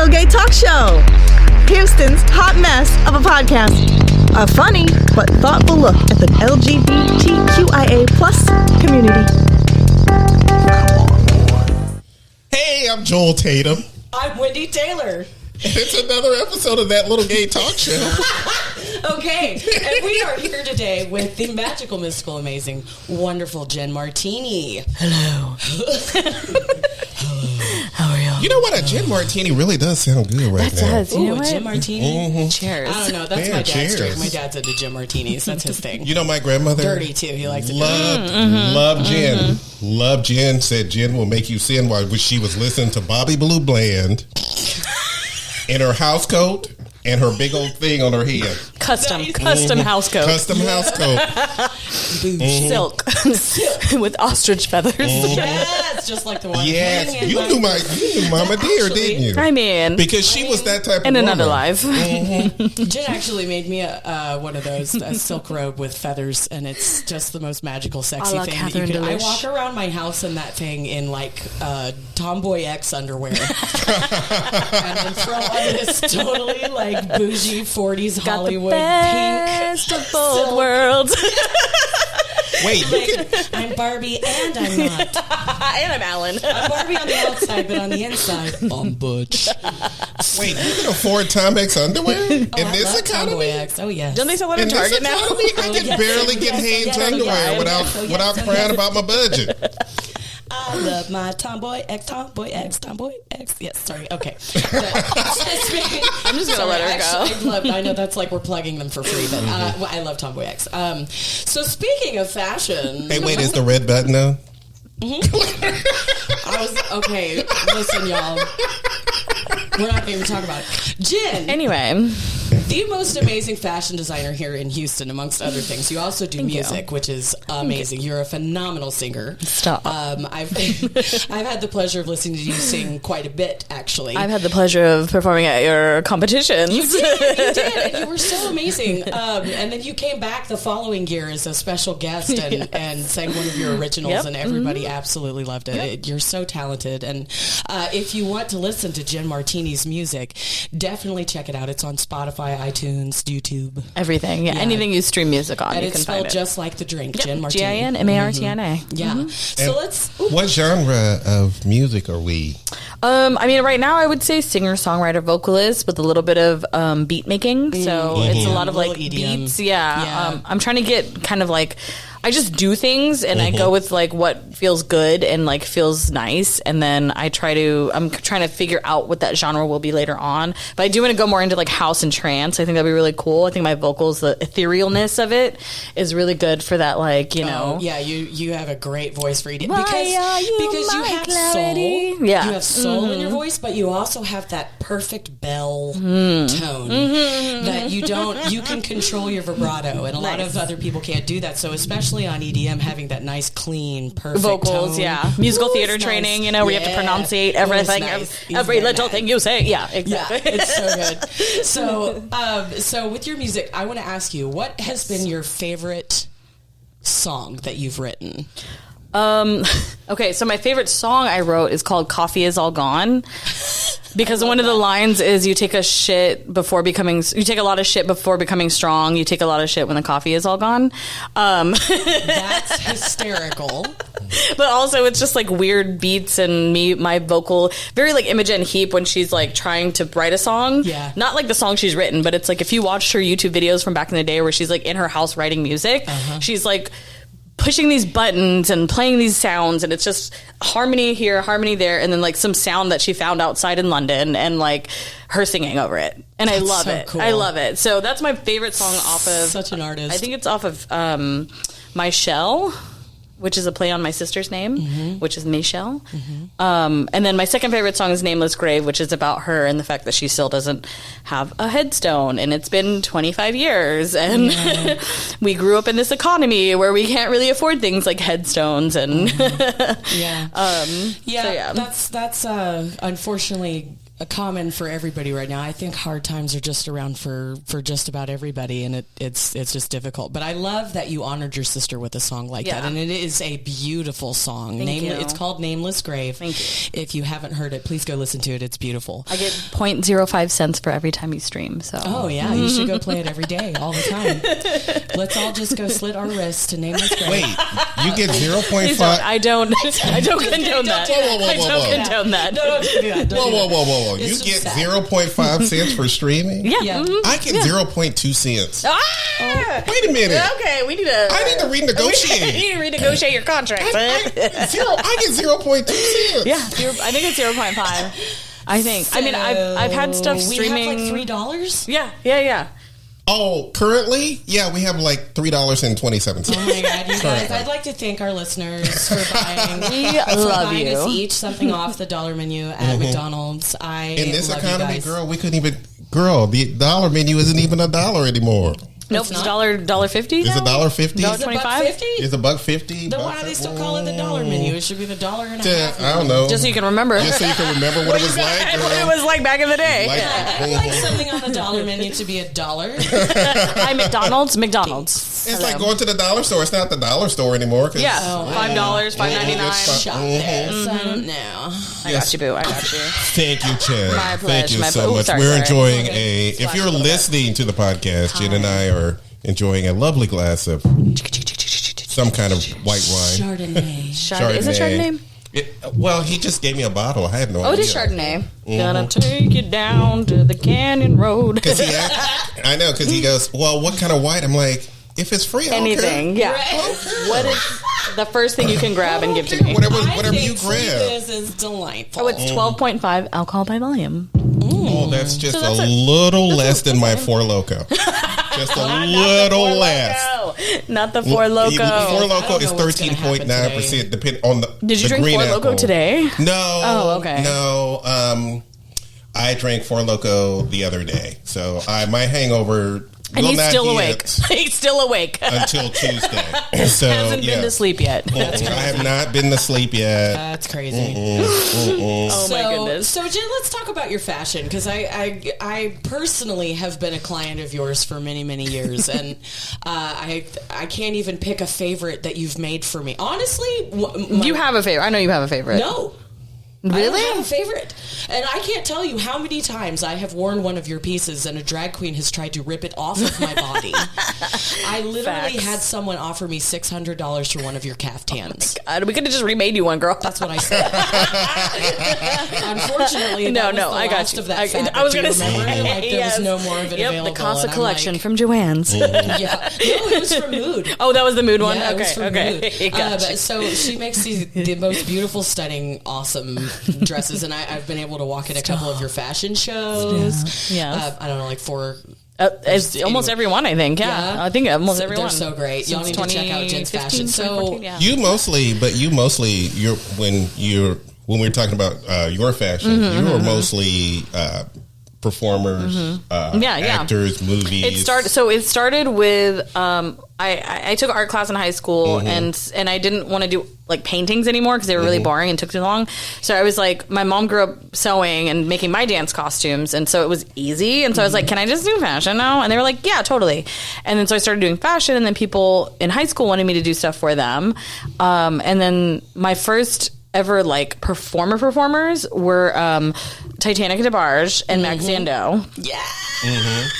Little Gay Talk Show, Houston's hot mess of a podcast. A funny but thoughtful look at the LGBTQIA plus community. Hey, I'm Joel Tatum. I'm Wendy Taylor. It's another episode of that Little Gay Talk Show. Okay, and we are here today with the magical, mystical, amazing, wonderful Gin Martini. Hello. Hello. How are y'all? You know what? A Gin Martini really does sound good right that now. does. You know what? Gin Martini? Mm-hmm. Cheers. I don't know. That's my dad's drink. My dad's into Gin Martinis. That's his thing. You know, my grandmother... Dirty, too. He likes it. Loved gin. Loved gin. Said gin will make you sin while she was listening to Bobby Blue Bland in her house coat and her big old thing on her head. Custom house coat. Custom house coat. Silk. With ostrich feathers. Yes, just like the one. Yes. You knew Mama Dear, didn't you? I mean, because she was that type of in woman. another life. Jen actually made me one of those, a silk robe with feathers, and it's just the most magical, sexy thing that you can. I walk around my house in that thing in like Tomboy X underwear, and then throw on this totally like bougie 40s Hollywood best pink of both worlds. Wait, I'm Barbie and I'm not. And I'm Alan. I'm Barbie on the outside, but on the inside, I'm Butch. Wait, you can afford Tom X underwear in I this love economy? Tomboy X. Oh yes. Don't they sell it In at this Target now? economy, I can barely get Hanes underwear without crying about my budget. I love my Tomboy X. Yes, sorry. Okay. I'm just gonna let her go. I know that's like we're plugging them for free, but I love Tomboy X. So speaking of fashion, Hey, wait, is the red button on? Okay. Listen, y'all. We're not going to talk about it. Jen. Anyway, the most amazing fashion designer here in Houston, amongst other things. You also do music, which is amazing. You're a phenomenal singer. Stop. I've had the pleasure of listening to you sing quite a bit, actually. I've had the pleasure of performing at your competitions. You did, and you were so amazing. And then you came back the following year as a special guest and sang one of your originals, and everybody absolutely loved it. You're so talented. And if you want to listen to Gin Martini's music, definitely check it out. It's on Spotify, iTunes, YouTube. Everything. Yeah. Anything you stream music on, And you it's can find spelled it. just like the drink, Gin Martini. GinMartini. Yeah. So let's... What genre of music are we? I mean, right now I would say singer, songwriter, vocalist with a little bit of beat making. So it's a lot of like EDM. beats. Yeah. I'm trying to get kind of like... I just do things and I go with like what feels good and like feels nice, and then I'm trying to figure out what that genre will be later on. But I do want to go more into like house and trance. I think that'd be really cool. I think my vocals, the etherealness of it is really good for that, like, you know. Yeah, you have a great voice for EDM Why because you have clarity? soul. Yeah. You have soul in your voice, but you also have that perfect bell tone that you can control your vibrato, and a lot of other people can't do that. So especially on EDM, having that nice, clean, perfect vocals, tone. musical theater training, you know, where you have to pronunciate everything, every little thing you say. Yeah, exactly. Yeah, it's so good. So with your music, I want to ask you, what has been your favorite song that you've written? Okay, so my favorite song I wrote is called "Coffee Is All Gone." Because one of the lines is you take a lot of shit before becoming strong. You take a lot of shit when the coffee is all gone. That's hysterical. But also it's just like weird beats and my vocal, very like Imogen Heap when she's like trying to write a song. Yeah. Not like the song she's written, but it's like if you watched her YouTube videos from back in the day where she's like in her house writing music, she's like pushing these buttons and playing these sounds, and it's just harmony here, harmony there, and then like some sound that she found outside in London, and like her singing over it, and I love it. Cool. I love it. So that's my favorite song off of Such an artist. I think it's off of My Shell, which is a play on my sister's name, which is Michelle. And then my second favorite song is Nameless Grave, which is about her and the fact that she still doesn't have a headstone. And it's been 25 years. And we grew up in this economy where we can't really afford things like headstones. And That's unfortunately common for everybody right now. I think hard times are just around for just about everybody, and it's just difficult. But I love that you honored your sister with a song like that, and it is a beautiful song. Thank you. It's called Nameless Grave. Thank you. If you haven't heard it, please go listen to it. It's beautiful. I get 0.05 cents for every time you stream. So. Oh yeah, you should go play it every day, all the time. Let's all just go slit our wrists to Nameless Grave. Wait, you get 0.5? Please don't. I don't condone that. I don't condone that. No, don't do that. Whoa. You get 0.5 cents for streaming? Yeah. I get 0.2 cents. Ah! Wait a minute. Okay, we need to... I need to renegotiate. You need to renegotiate your contract. I get 0.2 cents. Yeah, I think it's 0.5. I think. So I mean, I've had stuff streaming. We have like $3? Yeah. Oh, currently? Yeah, we have like $3.27. Oh my God, you guys. I'd like to thank our listeners for buying you. us each something off the dollar menu at McDonald's. In this economy, girl, we couldn't even... Girl, the dollar menu isn't even $1 anymore. Nope, it's $1.50. Is it $1.50? $1.25? Is it $1.50? Then why do they still call it the dollar menu? It should be the $1.50. I don't know. Just so you can remember. Just so you can remember what it was like. What it was like back in the day. I'd like something on the dollar menu to be $1. Hi, McDonald's. It's like going to the dollar store. It's not the dollar store anymore. Yeah, $5, $5.99. Shop there, so I don't know. I got you, boo. I got you. Thank you, Chen. My Thank you pleasure. so much. Sorry, We're sorry. enjoying Okay. if you're listening to the podcast, Jen and I are enjoying a lovely glass of some kind of white wine. Chardonnay. Is it Chardonnay? Well, he just gave me a bottle. I had no idea. Oh, it is Chardonnay. Gonna take you down to the Canyon Road. I know, because he goes, well, what kind of white? I'm like, if it's free, I don't Anything, care. yeah. Right. What is the first thing you can grab and give to me? Whatever you grab. This is delightful. Oh, it's 12.5 alcohol by volume. Oh, that's just a little less than my Four Loko. Just a little less. Not the Four Loko. Four Loko is know what's gonna happen 13.9%. Depend on the. Did you the drink green Four apple. Loko today? No. Oh, okay. No. I drank Four Loko the other day, so my hangover. And he's not still hit awake. He's still awake. until Tuesday. So Hasn't been to sleep yet. I have not been to sleep yet. That's crazy. Oh my goodness. So Jen, let's talk about your fashion, because I personally have been a client of yours for many, many years, and I can't even pick a favorite that you've made for me. Honestly, You have a favorite. I know you have a favorite. no. Really? I don't have a favorite. And I can't tell you how many times I have worn one of your pieces and a drag queen has tried to rip it off of my body. I literally had someone offer me $600 for one of your caftans. God, we could have just remade you one, girl. That's what I said. Unfortunately, No, that was the I got last you. of that fabric. I was going to say, like, there was no more of it available. The Casa and I'm collection like, from Joanne's. Yeah. No, it was from Mood. Oh, that was the Mood one? Yeah, it was from okay. Mood. Gotcha. So she makes the most beautiful, stunning, awesome dresses, and I've been able to walk in a couple of your fashion shows. Yeah. I don't know, like 4. It's almost every one, I think. Yeah. I think almost every They're one. so great. Y'all need to check out Jen's fashion. So 2014, yeah. You mostly, when we're talking about your fashion, you are mostly performers, actors, movies. It started with I took art class in high school and I didn't want to do like paintings anymore because they were really boring and took too long. So I was like, my mom grew up sewing and making my dance costumes, and so it was easy. And so I was like, can I just do fashion now? And they were like, yeah, totally. And then so I started doing fashion, and then people in high school wanted me to do stuff for them. And then my first ever like performers were Titanic DeBarge and Max Sando. yeah.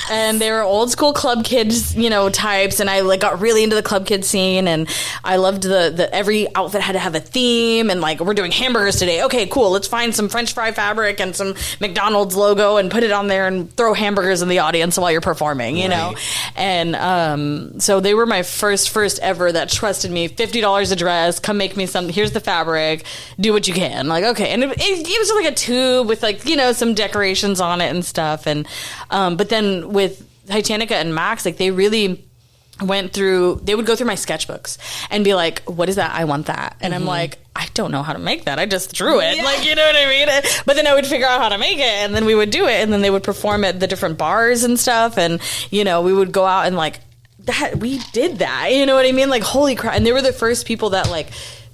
And they were old school club kids, types, and I like got really into the club kid scene, and I loved the every outfit had to have a theme, and like, we're doing hamburgers today. Okay, cool. Let's find some French fry fabric and some McDonald's logo and put it on there and throw hamburgers in the audience while you're performing, you know? And so they were my first ever that trusted me. $50 a dress, come make me some, here's the fabric, do what you can. Like, okay. And it was just like a tube with like, some decorations on it and stuff. And but then with Titanica and Max, like they really went through, they would go through my sketchbooks and be like, what is that? I want that. And I'm like, I don't know how to make that. I just drew it. Yeah. Like, you know what I mean? But then I would figure out how to make it, and then we would do it, and then they would perform at the different bars and stuff. And, we would go out and like, that we did that. You know what I mean? Like, holy crap. And they were the first people that like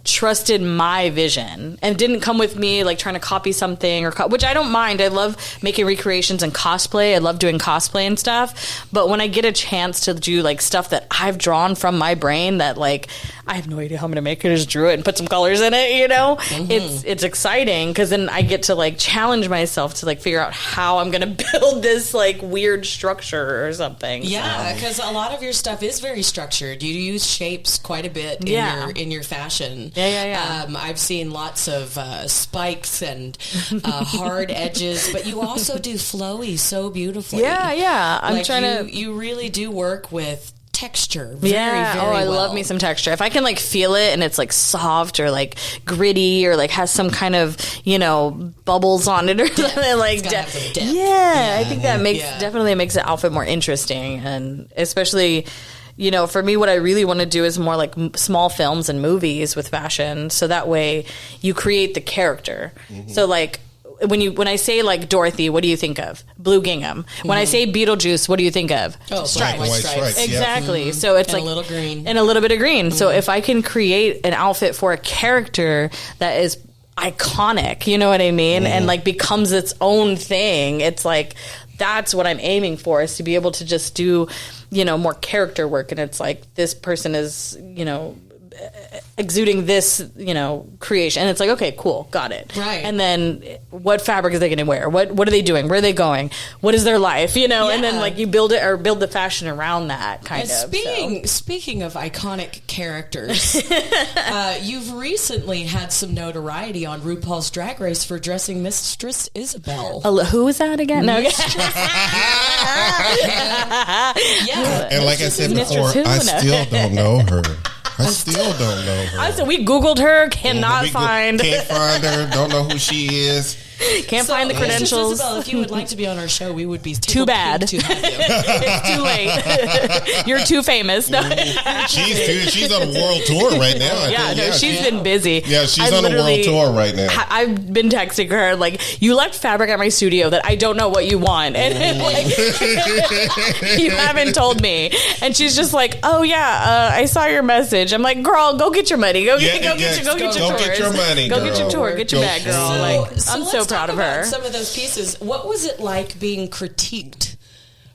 trusted my vision and didn't come with me like trying to copy something or which I don't mind. I love making recreations and cosplay. I love doing cosplay and stuff. But when I get a chance to do like stuff that I've drawn from my brain that like I have no idea how I'm gonna make it, I just drew it and put some colors in it, you know, it's exciting because then I get to like challenge myself to like figure out how I'm gonna build this like weird structure or something. Yeah, because a lot of your stuff is very structured. You use shapes quite a bit in your fashion. Yeah. I've seen lots of spikes and hard edges, but you also do flowy so beautifully. Yeah. I'm like trying to. You really do work with texture. Very I well. love me some texture. If I can like feel it and it's like soft or like gritty or like has some kind of, you know, bubbles on it or something like that. I think that definitely makes the outfit more interesting, and especially, you know, for me, what I really want to do is more like small films and movies with fashion. So that way you create the character. So like when I say like Dorothy, what do you think of? Blue gingham. When I say Beetlejuice, what do you think of? Stripes. White stripes. Exactly. Yeah. So it's and like a little green and a little bit of green. So if I can create an outfit for a character that is iconic, you know what I mean? And like becomes its own thing. It's like, that's what I'm aiming for, is to be able to just do, you know, more character work. And it's like, this person is, you know, exuding this, you know, creation. And it's like, okay, cool, got it. Right. And then what fabric is they going to wear? What are they doing? Where are they going? What is their life? You know, and then like you build it or build the fashion around that kind of. Speaking of iconic characters, you've recently had some notoriety on RuPaul's Drag Race for dressing Mistress Isabel. Who was that again? No. And like I said before, I still don't know her. I still don't know her. I said we Googled her, can't find her, don't know who she is. Can't find the credentials. Isabel, if you would like to be on our show, we would be too bad. To have you. It's too late. You're too famous. No. She's on a world tour right now. She's been busy. Yeah, she's on a world tour right now. I've been texting her like, you left fabric at my studio that I don't know what you want, and like, you haven't told me. And she's just like, oh yeah, I saw your message. I'm like, girl, go get your money. Go get your tours. Go get your money. Go get your tour. Get your bag, girl. Like, I'm so proud of her. Some of those pieces. What was it like being critiqued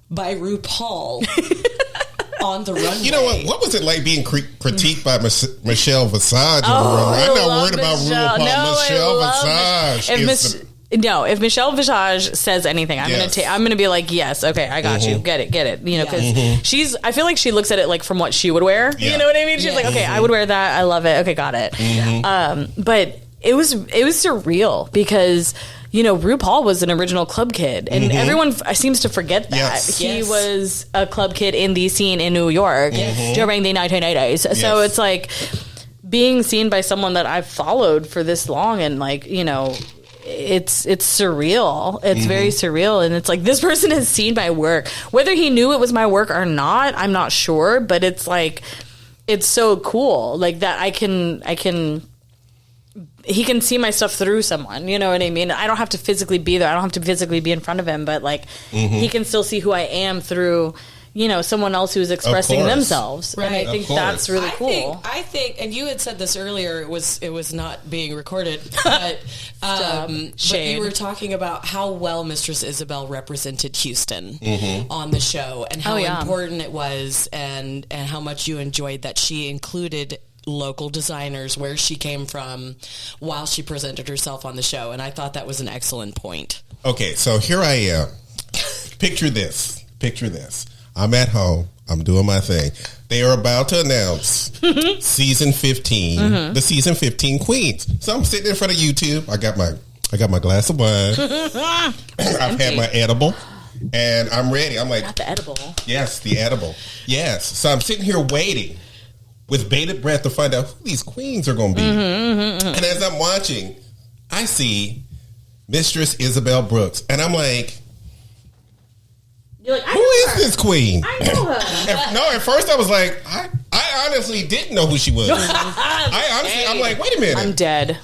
by RuPaul on the runway? You know what? What was it like being critiqued by Michelle Visage on the runway? I'm not worried about RuPaul. Michelle Visage. If Michelle Visage says anything, I'm gonna be like, yes, okay, I got you, get it, you know, because I feel like she looks at it like from what she would wear. You know what I mean? She's like, okay, I would wear that. I love it. Okay, got it. But it was surreal because, you know, RuPaul was an original club kid, and everyone seems to forget that. He was a club kid in the scene in New York during the 1980s. So it's like being seen by someone that I've followed for this long, and like, you know, it's surreal. It's very surreal, and it's like, this person has seen my work. Whether he knew it was my work or not, I'm not sure, but it's like, it's so cool, like that he can see my stuff through someone, you know what I mean? I don't have to physically be there. I don't have to physically be in front of him, but like he can still see who I am through, you know, someone else who's expressing themselves. Right. And I think that's really cool. I think, and you had said this earlier, it was not being recorded, but you were talking about how well Mistress Isabel represented Houston on the show, and how important it was, and how much you enjoyed that she included local designers, where she came from, while she presented herself on the show. And I thought that was an excellent point. Okay, so here I am. Picture this. I'm at home. I'm doing my thing. They are about to announce season 15, the season 15 queens. So I'm sitting in front of YouTube. I got my glass of wine. I've had my edible, and I'm ready. I'm like, not the edible. Yes, the edible. Yes. So I'm sitting here waiting with bated breath to find out who these queens are going to be. And as I'm watching, I see Mistress Isabel Brooks, and I'm like, you're like, who is this queen? I know her. At first I was like, I honestly didn't know who she was. I'm like, wait a minute. I'm dead.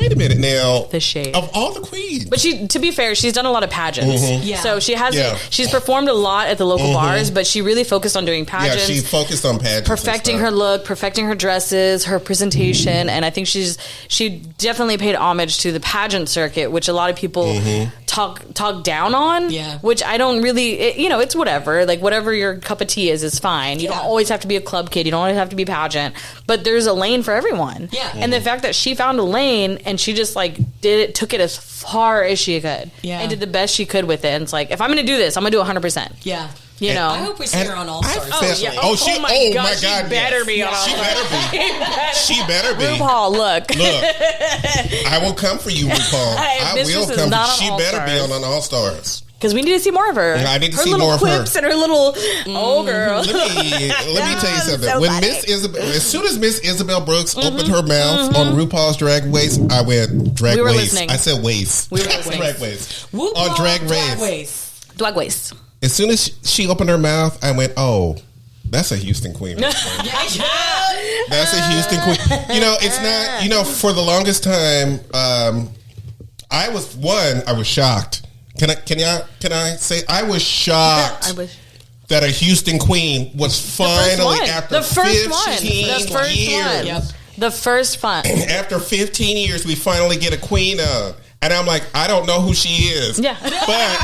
Wait a minute now. The shade. Of all the queens. But to be fair, she's done a lot of pageants. Yeah. So she has, Yeah. she's performed a lot at the local bars, but she really focused on doing pageants. Yeah, she's focused on pageants. Perfecting her look, perfecting her dresses, her presentation, and I think she definitely paid homage to the pageant circuit, which a lot of people talk down on. Yeah. Which I don't really, it's whatever. Like whatever your cup of tea is fine. You don't always have to be a club kid. You don't always have to be pageant. But there's a lane for everyone. Yeah. And the fact that she found a lane and she just like took it as far as she could. Yeah. And did the best she could with it. And it's like, if I'm going to do this, I'm going to do 100%. Yeah. You know, I hope we see her on All Stars. Oh my God! She better be on All She Stars. better be. She better be. RuPaul, look. I will come for you, RuPaul. I Mistress will is come. not on She All better be Stars. on All Stars. Because we need to see more of her. I need to her see little more of her. quips and her little girl. Let me tell you something. So When funny. as soon as Miss Isabel Brooks opened her mouth on RuPaul's Drag Race, I went Drag We were Race. listening. I said Wace. We were listening. Drag Race. Whoop, On whoop, Drag Drag Race. Dwag waist. As soon as she opened her mouth, I went, oh, that's a Houston queen. Right there. That's a Houston queen. It's not, for the longest time, I was shocked. Can I say I was shocked that a Houston queen was finally after 15 years. Yep. The first one. After 15 years, we finally get a queen of. And I'm like, I don't know who she is. Yeah. But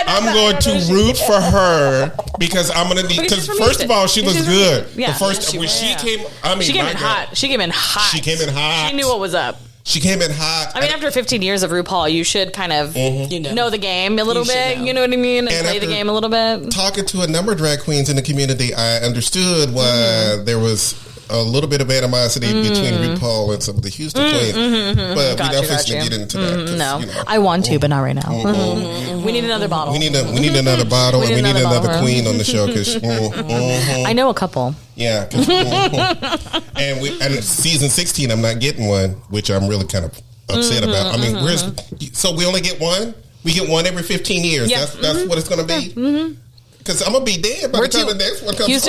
I'm going to root for her because I'm going to need, because first of all, she was good. Yeah. The first, when she came, she came in hot. She came in hot. She came in hot. She knew what was up. She came in hot. I mean, after 15 years of RuPaul, you should kind of know the game a little bit. You know what I mean? And play the game a little bit. Talking to a number of drag queens in the community, I understood why there was a little bit of animosity between RuPaul and some of the Houston queens. But we're not fixing to get into that. No. I want to, but not right now. We need another bottle. We need another bottle, and we need another queen on the show. Cause, I know a couple. Yeah. And season 16, I'm not getting one, which I'm really kind of upset about. I mean, so we only get one? We get one every 15 years. Yeah. That's what it's going to be? Because I'm going to be dead by the time the next one comes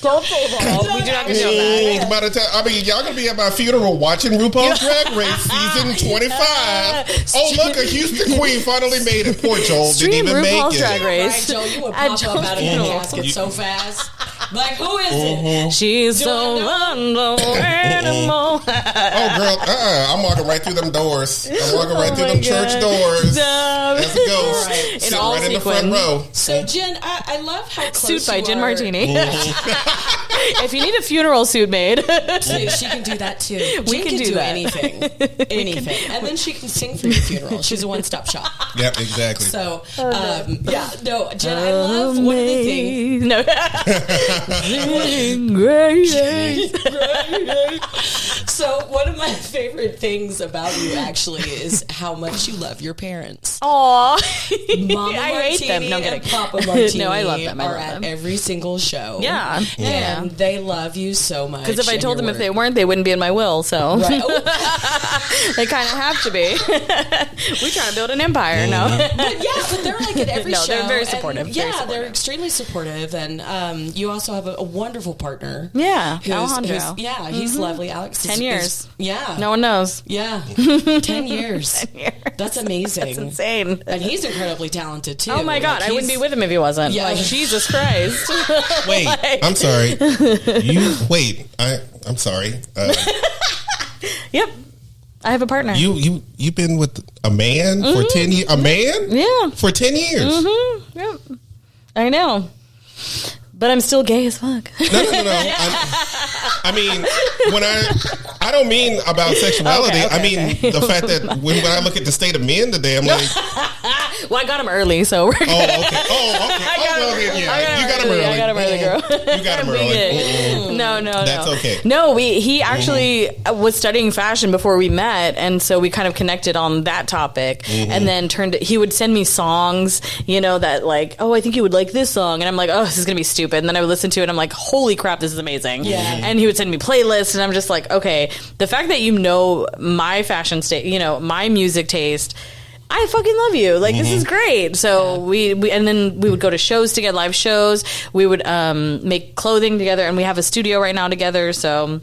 Don't say that. We do not condone that. By the time, y'all gonna be at my funeral watching RuPaul's Drag Race season 25. Oh, look, a Houston queen finally made it. Poor Joel didn't even RuPaul's make it. Drag Race. Right, Joe, you would pop up out of your casket so fast. Like, who is it? She's so animal. Oh, girl, I'm walking right through them doors. I'm walking right through them church doors as a ghost, Right. sitting right in the front row. So, Jen, I love how close Suit by you Gin are. Martini. If you need a funeral suit made, She can do that too. We Jen can do that. anything, and then she can sing for your funeral. She's a one-stop shop. Yep, exactly. So, no, Jen, I love one of the things. No. So, one of my favorite things about you actually is how much you love your parents. Aw. Mama I Martini hate them. No, I'm and kidding. Papa Martini No, I love them. I are love at them. every single show. Yeah. And they love you so much. Because if I and told your them if they work. weren't, they wouldn't be in my will. So Right. Oh. they kind of have to be. We're trying to build an empire. No. But they're like at every No, show. they're very and supportive. Very they're supportive. extremely supportive. And you also have a wonderful partner. Yeah, Who's, Alejandro. he's lovely. Alex 10 years. Yeah. No one knows. Yeah. 10 years. 10 years. That's amazing. That's insane. And he's incredibly talented too. Oh my God, Like, I wouldn't be with him if he wasn't. Yeah. Like, Jesus Christ. Wait, I'm sorry. I'm sorry. Yep. I have a partner. You've been with a man for 10 years? A man? Yeah. For 10 years? Yep. I know. But I'm still gay as fuck. No. I mean, when I don't mean about sexuality. Okay, I mean the fact that when I look at the state of men today, I'm like, Well, I got him early, so we're good. oh, okay. Well, then, yeah. You got him early. I got him early, girl. You got him early. No. That's okay. No, he actually was studying fashion before we met, and so we kind of connected on that topic, and then he would send me songs, that like, oh, I think you would like this song, and I'm like, oh, this is gonna be stupid, and then I would listen to it, and I'm like, holy crap, this is amazing. Yeah. And he would send me playlists, and I'm just like, okay, the fact that my fashion state, my music taste, I fucking love you. Like, this is great. So we and then we would go to shows together, live shows. We would make clothing together, and we have a studio right now together. So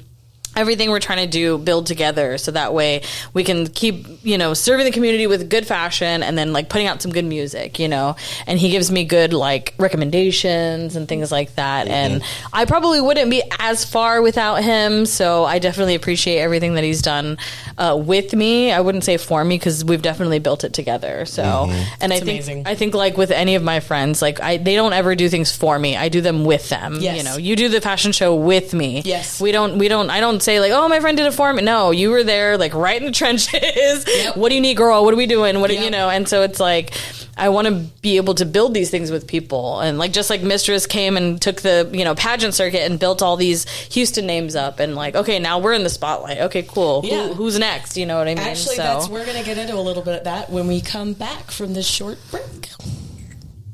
everything we're trying to build together, so that way we can keep, serving the community with good fashion and then like putting out some good music, and he gives me good like recommendations and things like that. And I probably wouldn't be as far without him, so I definitely appreciate everything that he's done with me. I wouldn't say for me, because we've definitely built it together. So, and It's amazing. I think like with any of my friends, like they don't ever do things for me. I do them with them. Yes. You do the fashion show with me. Yes. I don't say like, oh, my friend did it for me. No, you were there like right in the trenches. Yep. What do you need, girl? What are we doing? Yep. And so it's like, I want to be able to build these things with people. And like, just like Mistress came and took the, pageant circuit and built all these Houston names up, and like, okay, now we're in the spotlight. Okay, cool. Yeah. Who's next? You know what I mean? Actually, we're going to get into a little bit of that when we come back from this short break.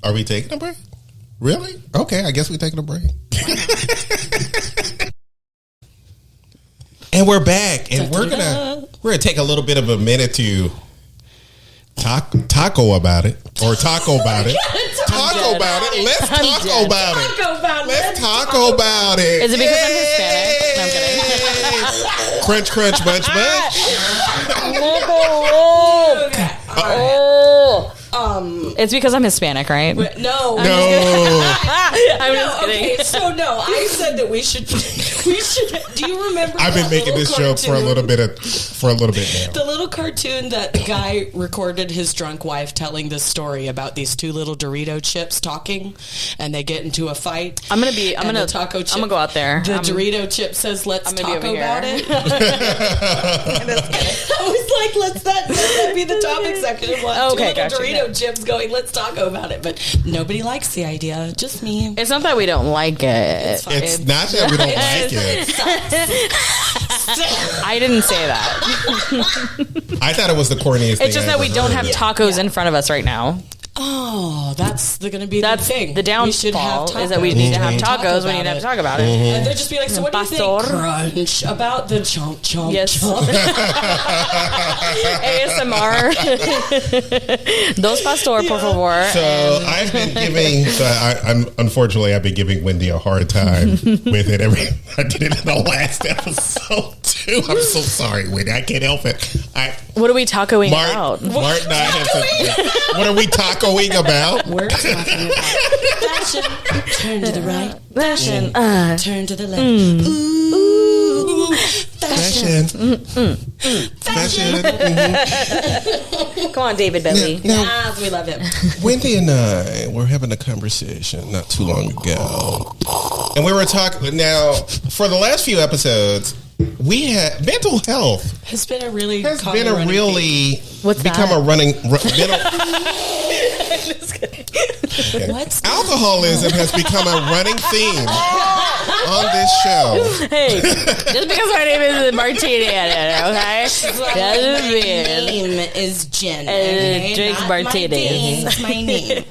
Are we taking a break? Really? Okay, I guess we're taking a break. And we're back, and we're gonna take a little bit of a minute to taco about it, or taco about it. Taco about it. Let's taco about it. Let's taco about it. Is it because I'm Hispanic? No, I'm kidding. Crunch, crunch, bunch, bunch. It's because I'm Hispanic, right? No. I'm just kidding. Okay, so no, I said that we should. Do you remember? I've been making this joke for a little bit now. The little cartoon that the guy recorded his drunk wife telling this story about these two little Dorito chips talking, and they get into a fight. I'm gonna go out there. The Dorito chip says, "Let's talk about it." I was like, "Let's that be the topic section." Okay, two little gotcha. Dorito chips going, "Let's talk about it," but nobody likes the idea. Just me. It's not that we don't like it. It's not that we don't like it. I didn't say that. I thought it was the corniest thing. It's just that we don't have tacos in front of us right now. Oh, that's going to be the thing. The downfall is that we need to have tacos. We need to have to talk about it. And they'll just be like, so what do you think, Crunch, about the chomp, chomp, Yes. chomp? ASMR. Dos pastor, por favor. So I've been giving. Unfortunately, I've been giving Wendy a hard time with it. I did it in the last episode too. I'm so sorry, Wendy. I can't help it. What are we tacoing about? Mark and I have some. What are we tacoing about? We're talking about fashion. Turn to the right. Fashion. Turn to the left. Ooh, fashion. Fashion. Come on, David Bowie. Yes, we love him. Wendy and I were having a conversation not too long ago, and we were talking. Now, for the last few episodes, we had mental health Has been a really What's become that? a running. What's Alcoholism has become a running theme on this show. Hey, just because my name is Martini in it, okay? Doesn't mean name is Jen. drinks martini. That's my name.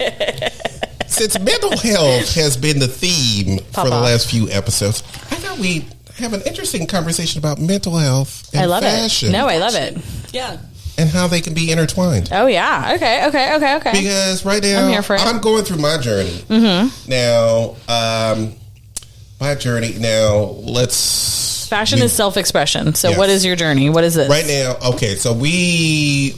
Since mental health has been the theme for the Papa. last few episodes, I thought we'd have an interesting conversation about mental health and I love fashion. it. No, I love it. Yeah. And how they can be intertwined. Oh, yeah. Okay. Because right now, I'm here for it. I'm going through my journey. Mm-hmm. Now, my journey. Now, Fashion is self-expression. So Yes. what is your journey? What is this? Right now, okay, so we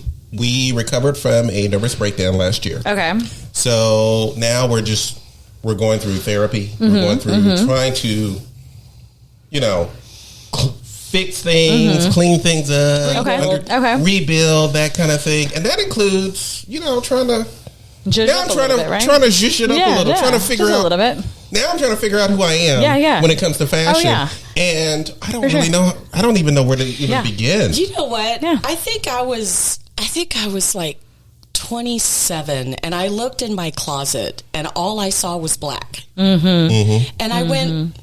recovered from a nervous breakdown last year. Okay. So now we're going through therapy. We're going through trying to, fix things, clean things up, Okay. rebuild, that kind of thing. And that includes, trying to Judge now up I'm a trying little to bit, right? trying to zhuzh it up a little, trying to figure Just out a little bit. Now I'm trying to figure out who I am Yeah. when it comes to fashion. Oh, yeah. And I don't really know. I don't even know where to even begin. You know what? Yeah. I think I was like 27, and I looked in my closet, and all I saw was black. Mm-hmm. And I went,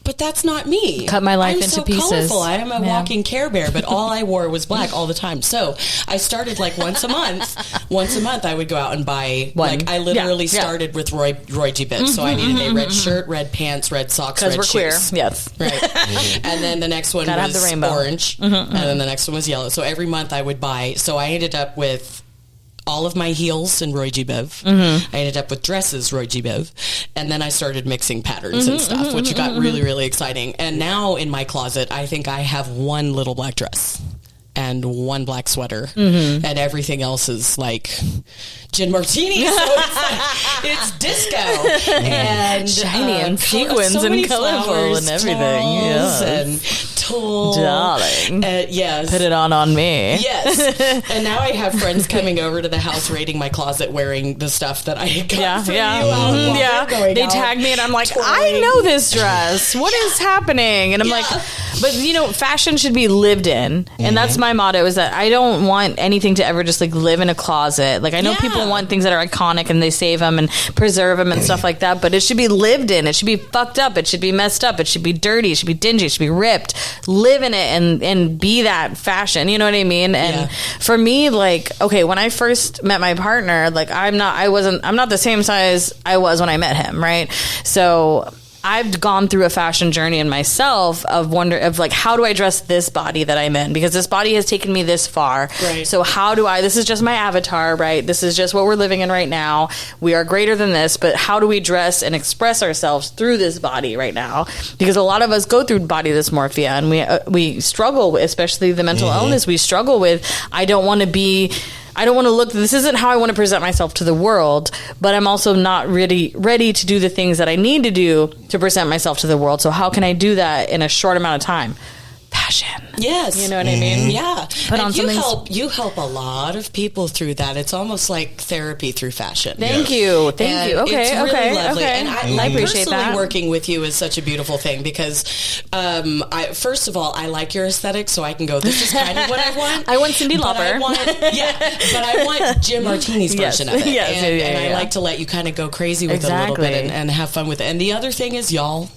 but that's not me. Cut my life I'm into so pieces. Colorful. I am a walking Care Bear, but all I wore was black all the time. So I started like once a month I would go out and buy One. like I literally Yeah. started with Roy G. Bitt. So I needed a red shirt, red pants, red socks, red Because we're shoes. queer. Yes. Right. And then the next one Gotta was have the rainbow. orange. And then the next one was yellow. So every month I would buy. So I ended up with all of my heels in Roy G. Biv. I ended up with dresses, Roy G. Biv. And then I started mixing patterns and stuff, which got really, really exciting. And now in my closet, I think I have one little black dress and one black sweater, and everything else is like Gin Martini. So it's disco and shiny and sequins so and colorful flowers, and everything. tawls Yes. and tulle. Darling. Yes. Put it on me. Yes. And now I have friends coming over to the house raiding my closet wearing the stuff that I had gotten from you out while they're going They out tag me and I'm like, touring. I know this dress. What is happening? And I'm like, but fashion should be lived in. And that's my motto, is that I don't want anything to ever just like live in a closet. Like I know people want things that are iconic and they save them and preserve them and stuff like that, but it should be lived in. It should be fucked up. It should be messed up. It should be dirty. It should be dingy. It should be ripped. Live in it and be that fashion. You know what I mean? And for me, like, okay, when I first met my partner, like I'm not the same size I was when I met him, right? So I've gone through a fashion journey in myself of like, how do I dress this body that I'm in? Because this body has taken me this far. Right. So this is just my avatar, right? This is just what we're living in right now. We are greater than this, but how do we dress and express ourselves through this body right now? Because a lot of us go through body dysmorphia and we struggle, especially the mental illness we struggle with. I don't want to look, this isn't how I want to present myself to the world, but I'm also not ready to do the things that I need to do to present myself to the world. So how can I do that in a short amount of time? Fashion. Yes. You know what I mean? Yeah. Put on you help a lot of people through that. It's almost like therapy through fashion. Thank you. Okay. It's really lovely. Okay. And I appreciate personally that. working with you is such a beautiful thing because, first of all, I like your aesthetic, so I can go, this is kind of what I want. I want Cyndi Lauper. But I want Gin Martini's version of it. Yes. And I like to let you kind of go crazy with it a little bit and have fun with it. And the other thing is, y'all,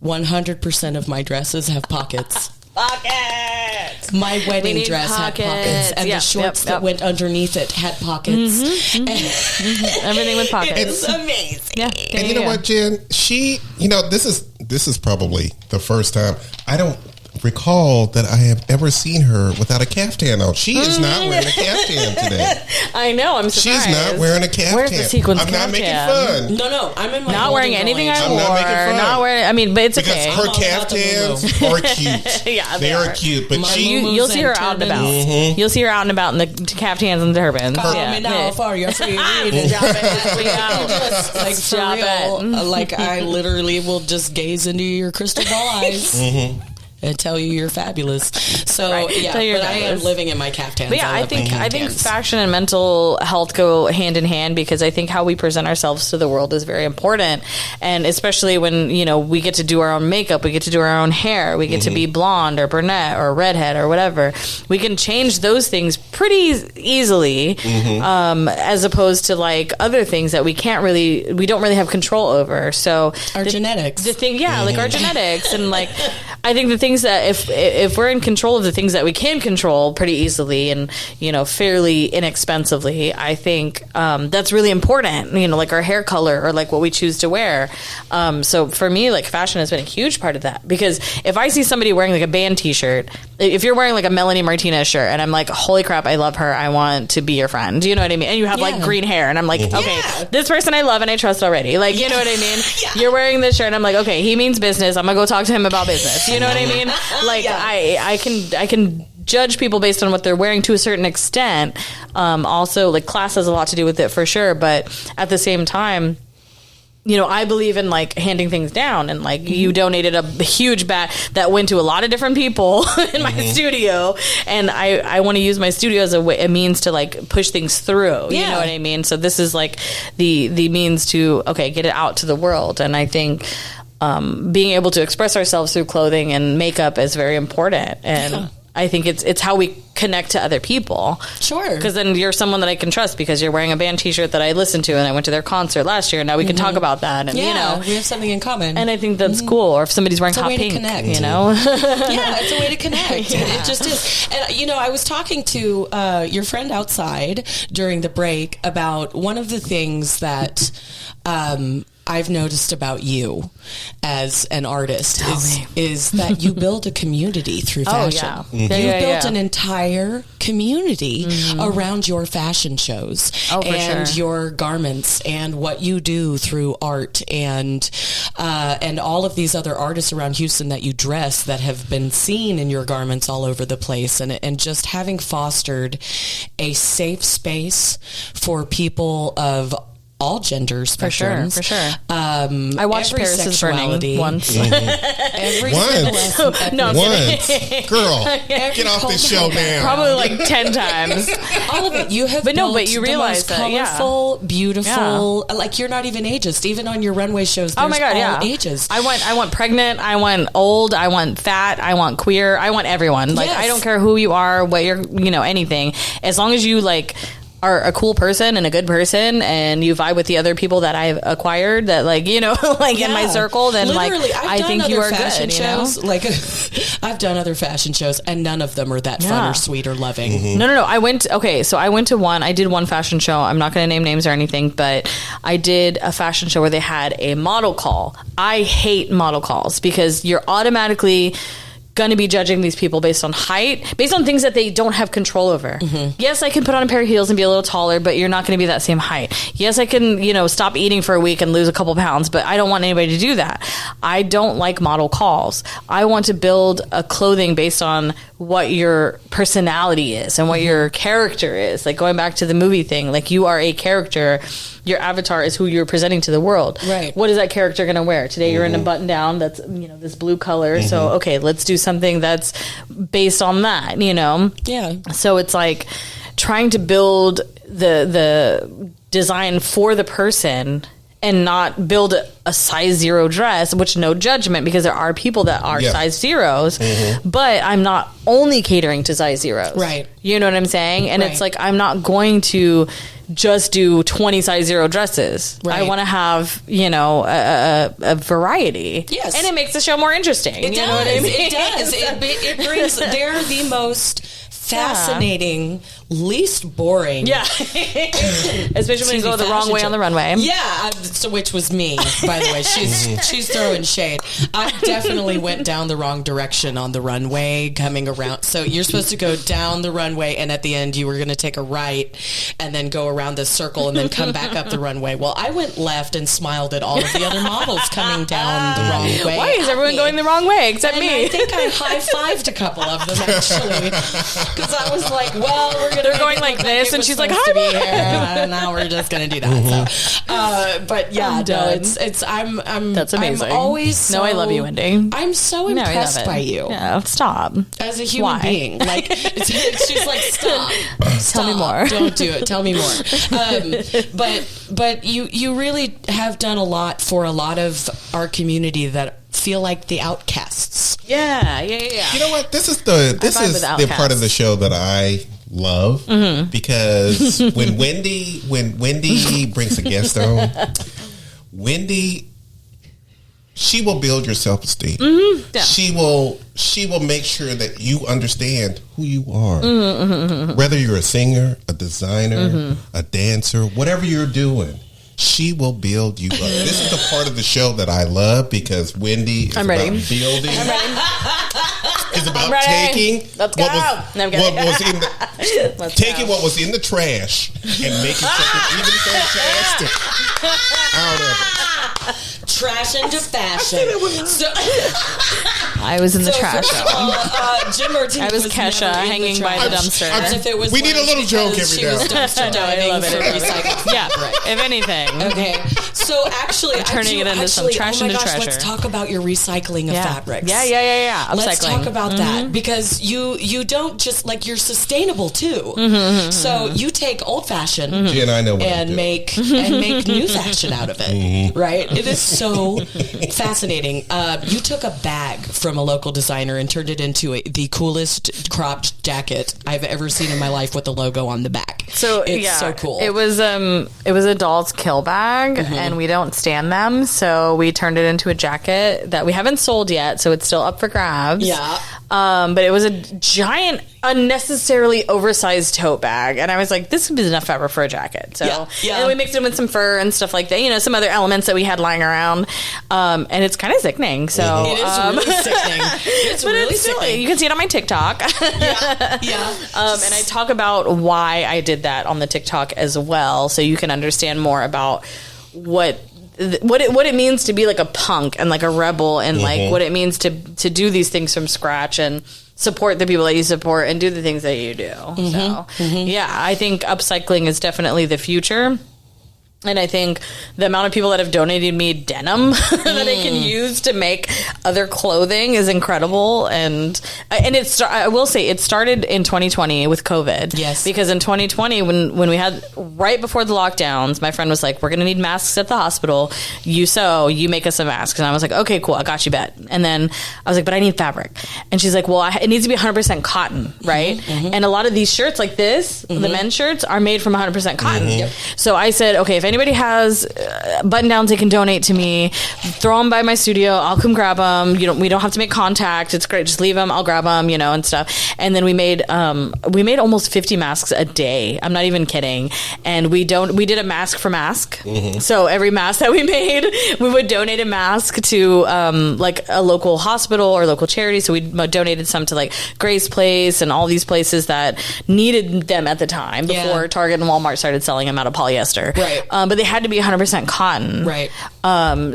100% of my dresses have pockets. Pockets. My wedding dress had pockets, and the shorts that went underneath it had pockets. Everything with pockets. It's amazing. Yeah. And you know what, Jen? This is probably the first time I don't recall that I have ever seen her without a caftan on. She is not wearing a caftan today. I know. I'm surprised. She's not wearing a caftan. Where's the sequins I'm not making fun. No. I'm in my not wearing anything I I'm wore. not making fun. Not wearing. I mean, but it's because okay. her caftans are cute. Yeah, they are cute. But you'll see her out and about. You'll see her out and about in the caftans and turbans. Call me now for your free reading. Like for real. Like I literally will just gaze into your crystal ball eyes. And tell you you're fabulous. So but I am living in my caftans. But yeah, I think fashion and mental health go hand in hand because I think how we present ourselves to the world is very important, and especially when we get to do our own makeup, we get to do our own hair, we get to be blonde or brunette or redhead or whatever. We can change those things pretty easily, as opposed to like other things that we don't really have control over. So our genetics, like our genetics, and like I think the things that if we're in control of the things that we can control pretty easily and fairly inexpensively, I think that's really important. Like our hair color or like what we choose to wear. So for me, like fashion has been a huge part of that because if I see somebody wearing like a band T-shirt, if you're wearing like a Melanie Martinez shirt and I'm like, holy crap, I love her, I want to be your friend. Do you know what I mean? And you have like green hair and I'm like, okay, this person I love and I trust already. Like, you know what I mean? You're wearing this shirt and I'm like, okay, he means business. I'm gonna go talk to him about business. You know what I mean? Like I can judge people based on what they're wearing to a certain extent. Also, like class has a lot to do with it for sure, but at the same time, I believe in like handing things down, and like you donated a huge bat that went to a lot of different people in my studio, and I want to use my studio as a means to like push things through. You know what I mean? So this is like the means to get it out to the world, and I think being able to express ourselves through clothing and makeup is very important, and I think it's how we connect to other people. Sure. Because then you're someone that I can trust because you're wearing a band T-shirt that I listened to and I went to their concert last year and now we can talk about that. And, we have something in common. And I think that's cool. Or if somebody's wearing hot pink, Yeah, it's a way to connect. It just is. And, I was talking to your friend outside during the break about one of the things that I've noticed about you as an artist is that you build a community through fashion. You built an entire community around your fashion shows and your garments and what you do through art and all of these other artists around Houston that you dress that have been seen in your garments all over the place, and just having fostered a safe space for people of all gender spectrums. For sure. I watched Paris is Burning once. Every Once? No, Once. Girl, get off this show now. probably like 10 times. all of it. You have But you built realize the that, most colorful, beautiful, like you're not even ageist. Even on your runway shows, there's Oh my God, all ages. I want pregnant, I want old, I want fat, I want queer, I want everyone. Like, Yes. I don't care who you are, what you're, anything. As long as you, like, are a cool person and a good person and you vibe with the other people that I've acquired that, like, in my circle, then Literally, like, I think you are good, shows. Like, I've done other fashion shows and none of them are that fun or sweet or loving. No. I went to one. I did one fashion show. I'm not going to name names or anything, but I did a fashion show where they had a model call. I hate model calls because you're automatically going to be judging these people based on height, based on things that they don't have control over. Yes, I can put on a pair of heels and be a little taller, but you're not going to be that same height. Yes, I can, stop eating for a week and lose a couple pounds, but I don't want anybody to do that. I don't like model calls. I want to build a clothing based on what your personality is and what your character is. Like, going back to the movie thing, like, you are a character. Your avatar is who you're presenting to the world. Right. What is that character going to wear? Today you're in a button down that's, this blue color. So, okay, let's do something that's based on that, Yeah. So it's like trying to build the design for the person and not build a size 0 dress, which, no judgment, because there are people that are size zeros, but I'm not only catering to size zeros. Right. You know what I'm saying? And it's like, I'm not going to just do 20 size 0 dresses. Right. I want to have, a variety. Yes. And it makes the show more interesting. It does. Know what I mean? It does. It brings, they're the most fascinating, least boring. Yeah. Especially when you go the wrong way on the runway. Yeah. So, which was me, by the way. She's throwing shade. I definitely went down the wrong direction on the runway coming around. So you're supposed to go down the runway, and at the end you were going to take a right and then go around this circle and then come back up the runway. Well, I went left and smiled at all of the other models coming down the wrong way. Why is everyone going the wrong way except and me? I think I high-fived a couple of them, actually. Because I was like, well, they're going like this, and she's like, "Hi, now we're just gonna do that." So, but yeah, no, it's I'm That's amazing. I'm always I love you, Wendy. I'm so No, I love impressed it. by you. Yeah, stop. As a human Why? being, like, she's like, stop. Tell me more. Don't do it. Tell me more. But you really have done a lot for a lot of our community that feel like the outcasts. Yeah. You know what? This is the part of the show that I love because when Wendy brings a guest on, she will build your self-esteem. Yeah. She will make sure that you understand who you are. Whether you're a singer, a designer, a dancer, whatever you're doing, she will build you up. This is the part of the show that I love because Wendy is about building. I'm ready. Is about ready. taking Let's go. what was in the trash and making something even fantastic out of it. Trash into fashion. I was in the trash. Gin Martini I was Kesha never in hanging the by the trash. dumpster. As if it was We need a little joke because every she was now dumpster No, I diving love it. for recycled Yeah, fabric. if anything. Okay, so actually, turning it into some trash into treasure. Let's talk about your recycling of fabrics. Yeah. Upcycling. Let's talk about that because you don't just like you're sustainable too. So you take old fashioned Jen, I know what and make new fashion out of it. Right? It is so fascinating. You took a bag from a local designer and turned it into the coolest cropped jacket I've ever seen in my life with the logo on the back. So it's so cool. It was a doll's kill bag, and we don't stand them, so we turned it into a jacket that we haven't sold yet, so it's still up for grabs. Yeah. but it was a giant, unnecessarily oversized tote bag, and I was like, this is enough fabric for a jacket. So and then we mixed it with some fur and stuff like that, you know, some other elements that we had lying around, and it's kind of sickening. So it is really sickening. It's really sickening. You can see it on my TikTok. And I talk about why I did that on the TikTok as well, so you can understand more about what it means to be like a punk and like a rebel, and like what it means to do these things from scratch and support the people that you support and do the things that you do. So I think upcycling is definitely the future. And I think the amount of people that have donated me denim that I can use to make other clothing is incredible. And I will say it started in 2020 with COVID. Yes. Because in 2020, when we had right before the lockdowns, my friend was like, we're going to need masks at the hospital. You make us some masks. And I was like, okay, cool. I got you, bet. And then I was like, but I need fabric. And she's like, well, it needs to be 100% cotton, right? And a lot of these shirts like this, the men's shirts, are made from 100% cotton. So I said, okay, if anybody has button downs they can donate to me, throw them by my studio, I'll come grab them. We don't have to make contact. It's great. Just leave them. I'll grab them, and stuff. And then we made almost 50 masks a day. I'm not even kidding. And we did a mask for mask. So every mask that we made, we would donate a mask to like a local hospital or local charity. So we donated some to like Grace Place and all these places that needed them at the time before Target and Walmart started selling them out of polyester. Right. But they had to be 100% cotton. Right.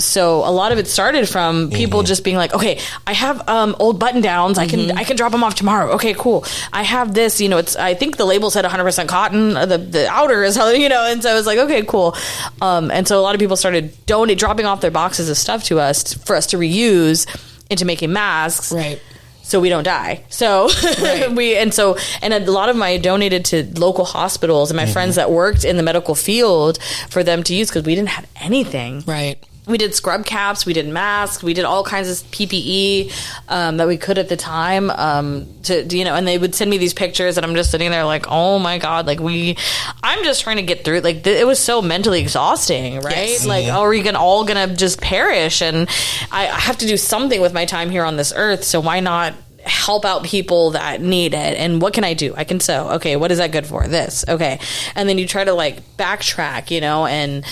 So a lot of it started from people just being like, okay, I have old button downs. I can drop them off tomorrow. Okay, cool. I have this, I think the label said 100% cotton. The outer is, and so I was like, okay, cool. And so a lot of people started dropping off their boxes of stuff to us for us to reuse into making masks. Right. So we don't die. So and a lot of my donated to local hospitals and my friends that worked in the medical field for them to use, because we didn't have anything. Right. We did scrub caps, we did masks, we did all kinds of PPE that we could at the time. And they would send me these pictures, and I'm just sitting there like, oh my God, like I'm just trying to get through it. Like it was so mentally exhausting, right? Yes. Like, are we all gonna just perish? And I have to do something with my time here on this earth, so why not help out people that need it? And what can I do? I can sew. Okay, what is that good for? This. Okay. And then you try to like backtrack, and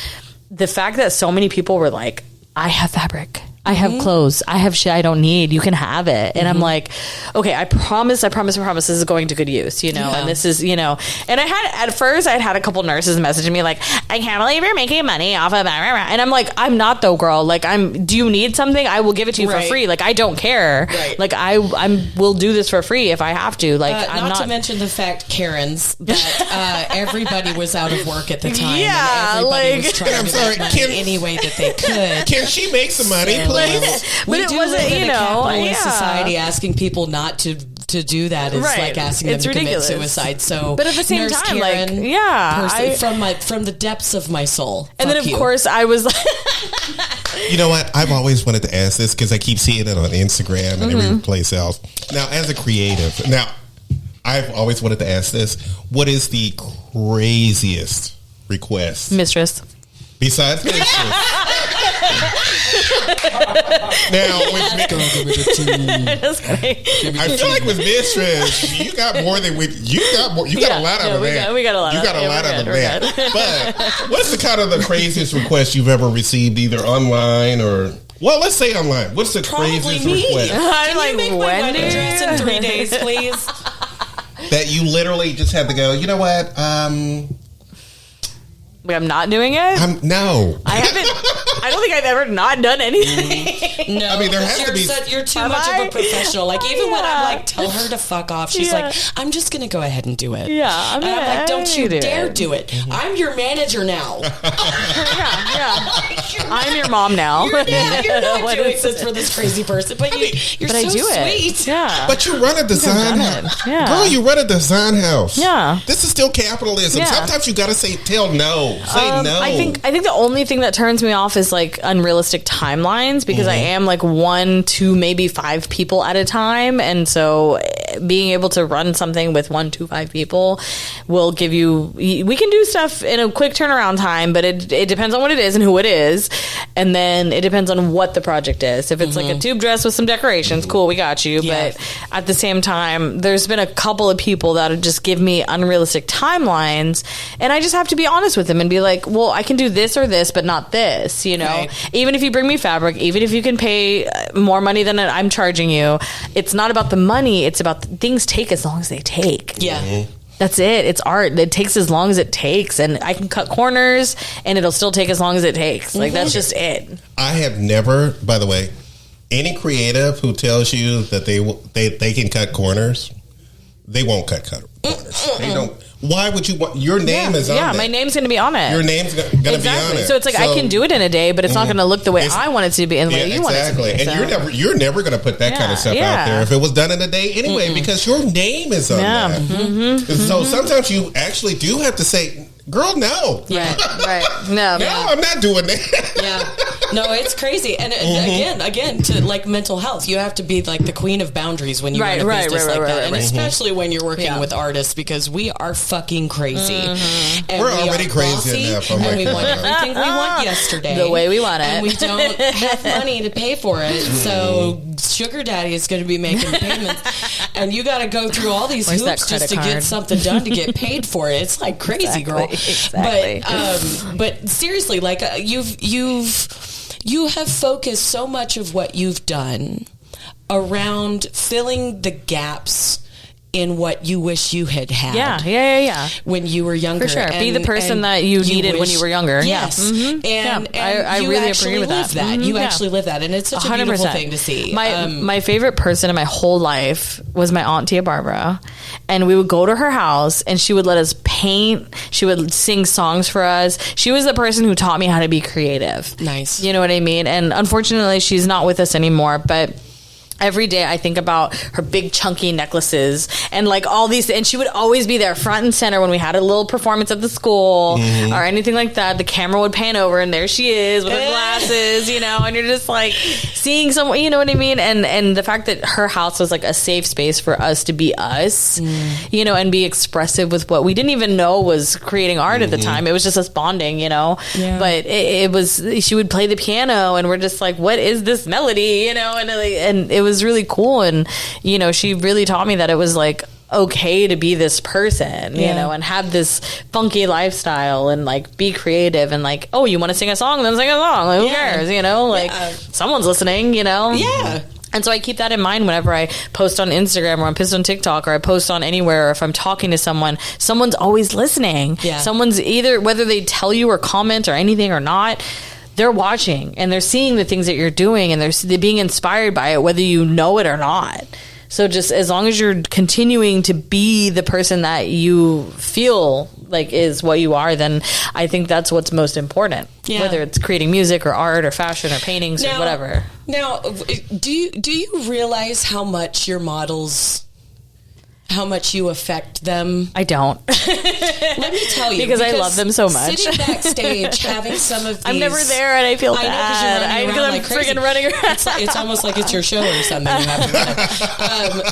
the fact that so many people were like, I have fabric, I have clothes, I have shit I don't need, you can have it. And I'm like, okay, I promise this is going to good use, and this is, and at first I had a couple nurses messaging me like, I can't believe you're making money off of that. And I'm like, I'm not though, girl. Like, do you need something? I will give it to you for free. Like, I don't care. Right. Like, I will do this for free if I have to. Like, I'm not to mention the fact, Karens, that everybody was out of work at the time. Yeah, and everybody like- was trying to make money any way that they could. Can she make some money, please? But it do wasn't, live in a capitalist yeah. society. Asking people not to do that is Right. like asking them It's to ridiculous. commit suicide. So, But at the same Nurse time, Karen, like, yeah, from the depths of my soul. And then, fuck of you. course, I was like, You know what? I've always wanted to ask this because I keep seeing it on Instagram and every place else. Now, as a creative, I've always wanted to ask this. What is the craziest request? mistress. Besides mistress. Now, with Just kidding. I feel like with mistress, you got more than you got Yeah, a lot out no, of we that. got- we got a lot You out- got a yeah, lot we're out of good, we're that. But what's the kind of the craziest request you've ever received, either online or? Well, let's say online. What's the Probably craziest me. request I'm Can like, you make my wedding Wendy? dress in 3 days, please? that you literally just had to go? You know what? Wait, I'm not doing it? No. I haven't. I don't think I've ever not done anything. No, I mean, there has to be- You're too Am much I? of a professional. Like, even when Yeah. I'm like, tell her to fuck off, she's Yeah. like, I'm just going to go ahead and do it. Yeah, I'm And I'm gonna- like, don't you do dare it. do it. I'm your manager now. yeah. I'm your mom now. Yeah, you're not What doing is this it? for this crazy person, but you're But so I do sweet. it. Yeah. But you run a design done house. it. Yeah. Girl, you run a design house. Yeah. This is still capitalism. Yeah. Sometimes you got to tell no. Say no. I think the only thing that turns me off is like unrealistic timelines, because I am like 1, 2, maybe 5 people at a time, and so being able to run something with 1 to 5 people will give you, we can do stuff in a quick turnaround time, but it depends on what it is and who it is. And then it depends on what the project is. If it's like a tube dress with some decorations, cool, we got you. Yeah. But at the same time, there's been a couple of people that just give me unrealistic timelines, and I just have to be honest with them and be like, well, I can do this or this, but not this, you know? Right. Even if you bring me fabric, even if you can pay more money than I'm charging you, it's not about the money, it's about things take as long as they take. Yeah. That's it. It's art. It takes as long as it takes, and I can cut corners, and it'll still take as long as it takes. Like, that's just it. I have never, by the way, any creative who tells you that they can cut corners, they won't cut corners. They don't. Why would you want your name is on it? Yeah, my name's going to be on it. Your name's going to be on it. So it's like I can do it in a day, but it's not going to look the way I want it to be and the way you want it to be. Exactly. And you're never going to put that kind of stuff out there if it was done in a day anyway, because your name is on that. So sometimes you actually do have to say, girl, no. Yeah, right. No, I'm not doing that. Yeah. No, it's crazy. And again, to like mental health, you have to be like the queen of boundaries when you run a business like that. And especially when you're working with artists, because we are fucking crazy. And we're already crazy enough. And we want everything we want yesterday. The way we want it. And we don't have money to pay for it. So sugar daddy is going to be making payments. And you got to go through all these hoops just to get something done to get paid for it. It's like crazy, girl. Exactly. But seriously, like you have focused so much of what you've done around filling the gaps in what you wish you had. Yeah. When you were younger. For sure. Be the person that you needed when you were younger. Yes. And I you really actually agree with live that. You actually live that. And it's such a beautiful thing to see. My favorite person in my whole life was my Aunt Tia Barbara. And we would go to her house and she would let us paint. She would sing songs for us. She was the person who taught me how to be creative. Nice. You know what I mean? And unfortunately, she's not with us anymore. But every day I think about her big chunky necklaces and like all these, and she would always be there front and center when we had a little performance at the school or anything like that. The camera would pan over and there she is with her glasses, you know, and you're just like seeing someone, you know what I mean? And the fact that her house was like a safe space for us to be us, you know, and be expressive with what we didn't even know was creating art at the time. It was just us bonding, you know, but it was, she would play the piano and we're just like, what is this melody, you know? And it was really cool. And, you know, she really taught me that it was like okay to be this person, you know, and have this funky lifestyle and like be creative and like, oh, you want to sing a song? Then sing a song. Like, who cares? You know, like someone's listening, you know? Yeah. And so I keep that in mind whenever I post on Instagram or I post on TikTok or I post on anywhere, or if I'm talking to someone, someone's always listening. Yeah. Someone's either, whether they tell you or comment or anything or not, they're watching and they're seeing the things that you're doing and they're being inspired by it, whether you know it or not. So just as long as you're continuing to be the person that you feel like is what you are, then I think that's what's most important. Yeah. Whether it's creating music or art or fashion or paintings or whatever. Now, do you realize how much your models, how much you affect them? I don't. Let me tell you. Because I love them so much. Sitting backstage, having some of these... I'm never there and I feel bad. Because I'm freaking running around. It's almost like it's your show or something. You have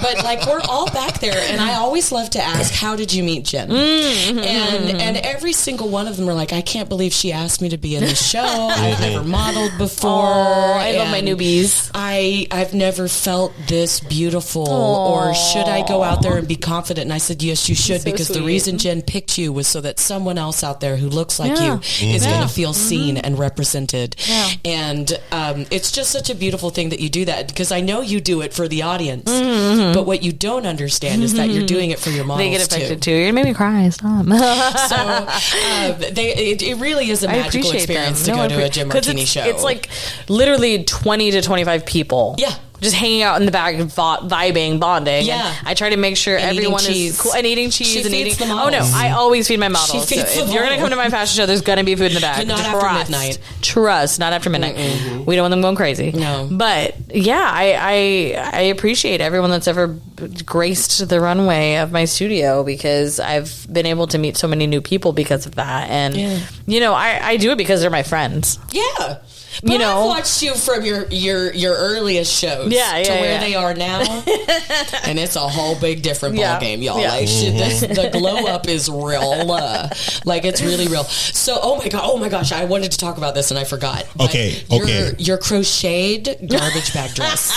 but like we're all back there and I always love to ask, how did you meet Jen? And every single one of them are like, I can't believe she asked me to be in the show. I've never modeled before. I love my newbies. I've never felt this beautiful. Or should I go out there and be confident? And I said, yes, you should, because the reason Jen picked you was so that someone else out there who looks like you is going to feel seen and represented. And it's just such a beautiful thing that you do that, because I know you do it for the audience, but what you don't understand is that you're doing it for your models. They get affected too. You're gonna make me cry. Stop. So it really is a magical experience to go to a Gin Martini show. It's like literally 20 to 25 people. Yeah. Just hanging out in the back, vibing, bonding. Yeah. And I try to make sure everyone is cool and eating cheese and eating. Oh no, I always feed my models. So if you're going to come to my fashion show, there's going to be food in the back. But not after midnight. Trust, not after midnight. We don't want them going crazy. No. But yeah, I appreciate everyone that's ever graced the runway of my studio, because I've been able to meet so many new people because of that. And you know, I do it because they're my friends. Yeah. But you know, I've watched you from your earliest shows to where they are now, and it's a whole big different ball game, y'all. Like the glow up is real, like it's really real. So, oh my gosh, I wanted to talk about this and I forgot. Okay. Your crocheted garbage bag dress.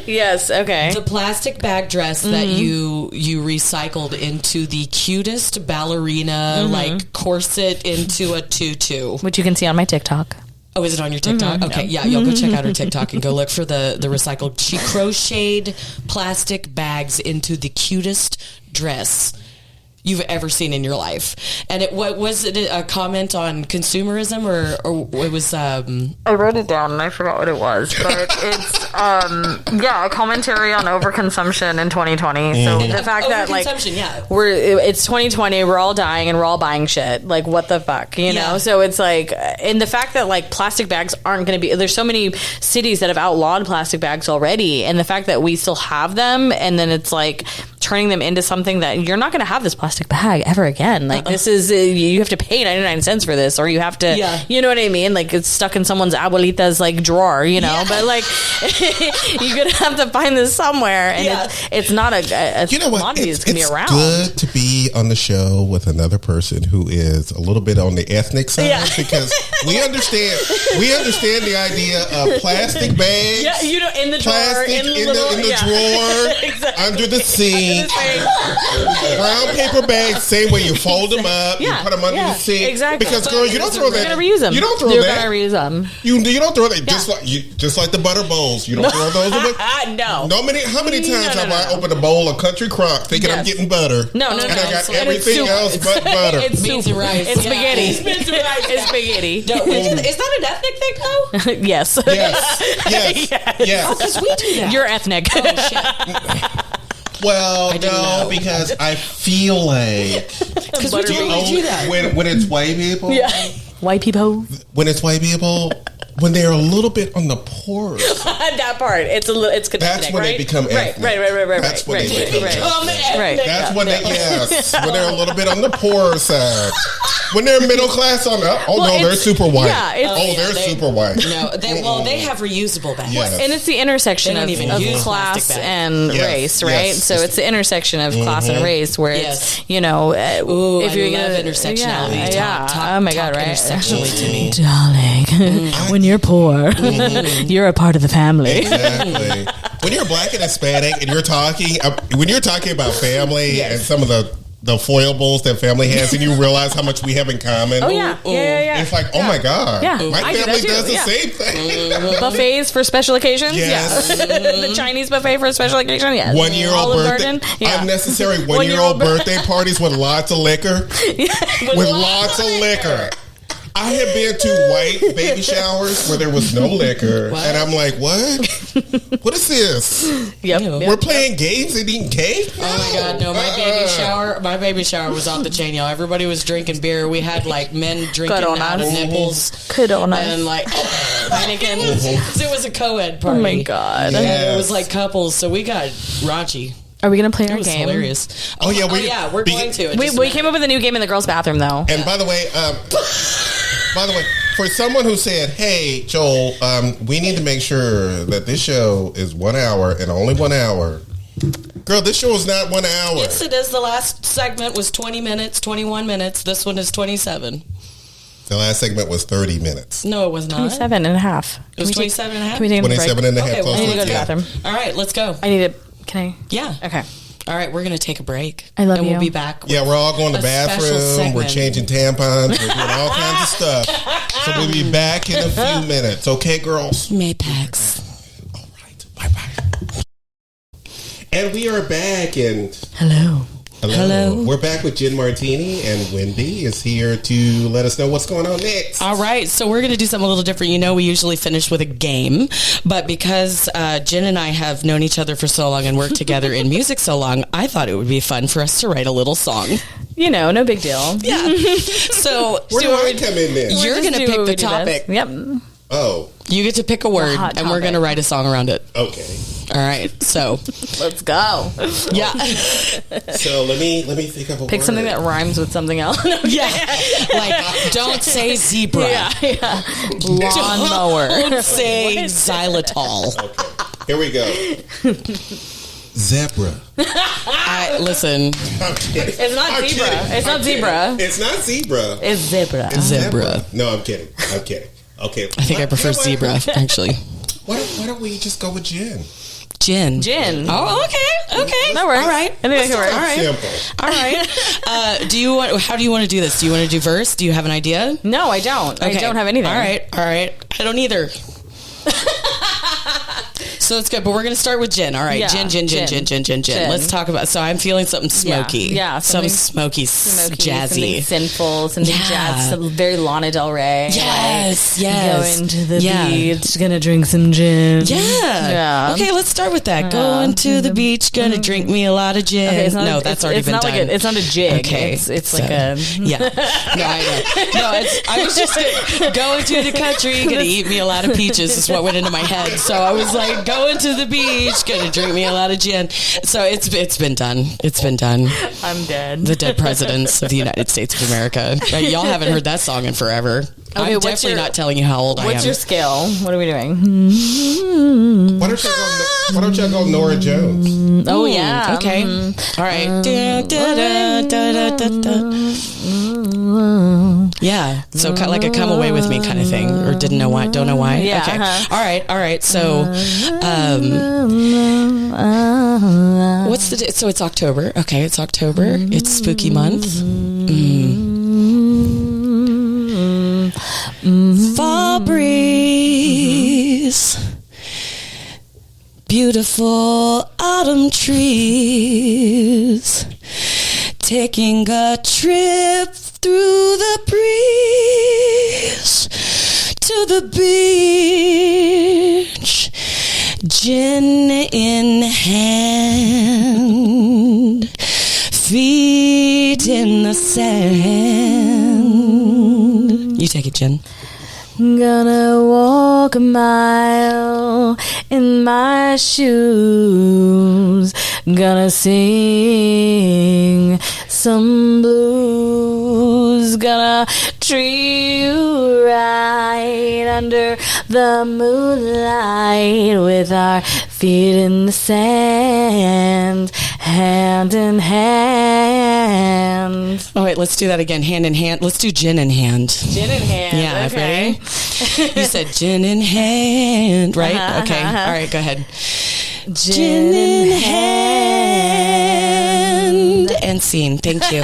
Yes. Okay. The plastic bag dress that you recycled into the cutest ballerina like corset into a tutu, which you can see on my TikTok. Oh, is it on your TikTok? Okay, yeah, you'll go check out her TikTok and go look for the recycled. She crocheted plastic bags into the cutest dress you've ever seen in your life. And was it a comment on consumerism or it was I wrote it down and I forgot what it was, but it's a commentary on overconsumption in 2020. So the fact that like it's 2020, we're all dying and we're all buying shit. Like what the fuck, you know? So it's like, and the fact that like plastic bags aren't going to be, there's so many cities that have outlawed plastic bags already, and the fact that we still have them, and then it's like turning them into something that you're not going to have this plastic bag ever again. Like this is, you have to pay 99 cents for this, or you have to, you know what I mean? Like it's stuck in someone's abuelita's like drawer, you know, but like you're going to have to find this somewhere, and it's not a you know what? commodity that's going to be around. It's good to be on the show with another person who is a little bit on the ethnic side because we understand the idea of plastic bags. Yeah, you know, in the drawer, plastic in the drawer, exactly. Under the sink, brown paper bags, same way you fold them up, you put them under the sink. Exactly. Because girl, you don't throw that. You're gonna reuse them. You don't throw You're that. Gonna reuse them. You don't throw that. Just like the butter bowls. You don't throw those away. No. How many times have I opened a bowl of country crock thinking I'm getting butter? No. And I got everything else but butter. It's beans and rice. It's spaghetti. It's spaghetti. Is that an ethnic thing though? Yes. Yes. Oh, because we do that. You're ethnic. Oh shit. Well, no, because I feel like because we do that when it's white people. White people. When it's white people, when they're a little bit on the porous. That part, it's a little. It's that's when they become ethnic. Right. That's when they become ethnic. Right. That's when when they're a little bit on the poorer side. When they're middle class on the, they're super white. They're super white. No, they have reusable bags. Yes. And it's the intersection of class and race, right? Yes. So it's the intersection of class and race where it's, you know, if you're gonna intersectionality, oh my god, right? Intersectionally to me, darling. When you're poor, you're a part of the family. Exactly. When you're black and Hispanic and you're talking about family and some of the foibles that family has, and you realize how much we have in common. Oh yeah. It's like, oh my god, my family does the same thing. Buffets for special occasions. Yes. The Chinese buffet for a special occasion. Yes. 1-year-old birthday. Unnecessary 1-year-old birthday parties with lots of liquor. With lots of liquor. I have been to white baby showers where there was no liquor, and I'm like, what? What is this? We're playing games and eating cake? No. Oh my god, no! My baby shower was off the chain, y'all. Everybody was drinking beer. We had like men drinking out of nipples, and like Heineken. It was a co-ed party. Oh my god! Yes. It was like couples, so we got raunchy. Are we going to play our It was game? hilarious. We're going to. We came up with a new game in the girls' bathroom, though. And by the way, for someone who said, "Hey, Joel, we need to make sure that this show is 1 hour and only 1 hour." Girl, this show is not 1 hour. Yes, it is. The last segment was 20 minutes, 21 minutes. This one is 27. The last segment was 30 minutes. No, it was not. 27 and a half. It was 27 and a half? Can we take a break? 27 and a half. Okay, well, I need to go to the bathroom. All right, let's go. I need to... Can I? Yeah. Okay. All right, we're going to take a break. I love and you. We'll be back. Yeah, we're all going to the special bathroom. segment. We're changing tampons. We're doing all kinds of stuff. So we'll be back in a few minutes. Okay, girls? Maypex. All right. Bye-bye. And we are back. And Hello. We're back with Gin Martini, and Wendy is here to let us know what's going on next. All right, so we're going to do something a little different. You know, we usually finish with a game, but because Gin and I have known each other for so long and worked together in music so long, I thought it would be fun for us to write a little song. You know, no big deal. Yeah. So where do I come in then? You're going to pick the topic. Yep. Oh. You get to pick a word, hot and we're going to write a song around it. Okay. All right. So, Let's go. yeah. So let me think of a Pick word. something that rhymes with something else. Yeah. Like, don't say zebra. yeah. Lawnmower. Don't say xylitol. Okay. Here we go. Zebra. Listen. I'm kidding. It's not I'm zebra. kidding. It's not I'm zebra. kidding. It's not zebra. It's zebra. It's Zebra. No, I'm kidding. Okay. I think I prefer zebra, actually. Why don't we just go with gin? Gin. Oh, okay. That works. All right. I think that can work. All right. Simple. All right. How do you want to do this? Do you want to do verse? Do you have an idea? No, I don't. Okay. I don't have anything. All right. I don't either. So it's good, but we're going to start with gin. All right, Yeah, gin. Let's talk about. So I'm feeling something smoky. Yeah, some something smoky, jazzy, something sinful, something Yeah. jazz, some very Lana Del Rey. Yes. Going to the Yeah. beach, gonna drink some gin. Yeah. Okay, let's start with that. Going to the beach, gonna drink me a lot of gin. Okay, it's not no, a- that's it's- already it's been not done. like it's not a jig. Okay, It's so- like a yeah. No, I know. No, I was just going to the country, gonna eat me a lot of peaches is what went into my head. So I was like, going to the beach, gonna drink me a lot of gin. So it's been done. It's been done. I'm dead. The dead presidents of the United States of America. Y'all haven't heard that song in forever. Okay, I'm what's definitely your- not telling you how old I am. What's your scale? What are we doing? Why don't y'all go Nora Jones? Oh yeah. Okay. All right. Yeah. So like a come away with me kind of thing, or don't know why. Yeah, Okay. uh-huh. All right. So, what's the? So it's October. Okay, it's October. It's spooky month. Fall breeze. Beautiful autumn trees, taking a trip through the breeze to the beach, gin in hand, feet in the sand. You take it, Jen. Gonna walk a mile in my shoes. Gonna sing some blues. Gonna treat you right under the moonlight with our feet in the sand, hand in hand. Oh, wait, let's do that again. Hand in hand. Let's do gin in hand. Gin in hand. Yeah, okay. ready? You said gin in hand, right? Okay. All right, go ahead. Gin in hand. And scene. Thank you.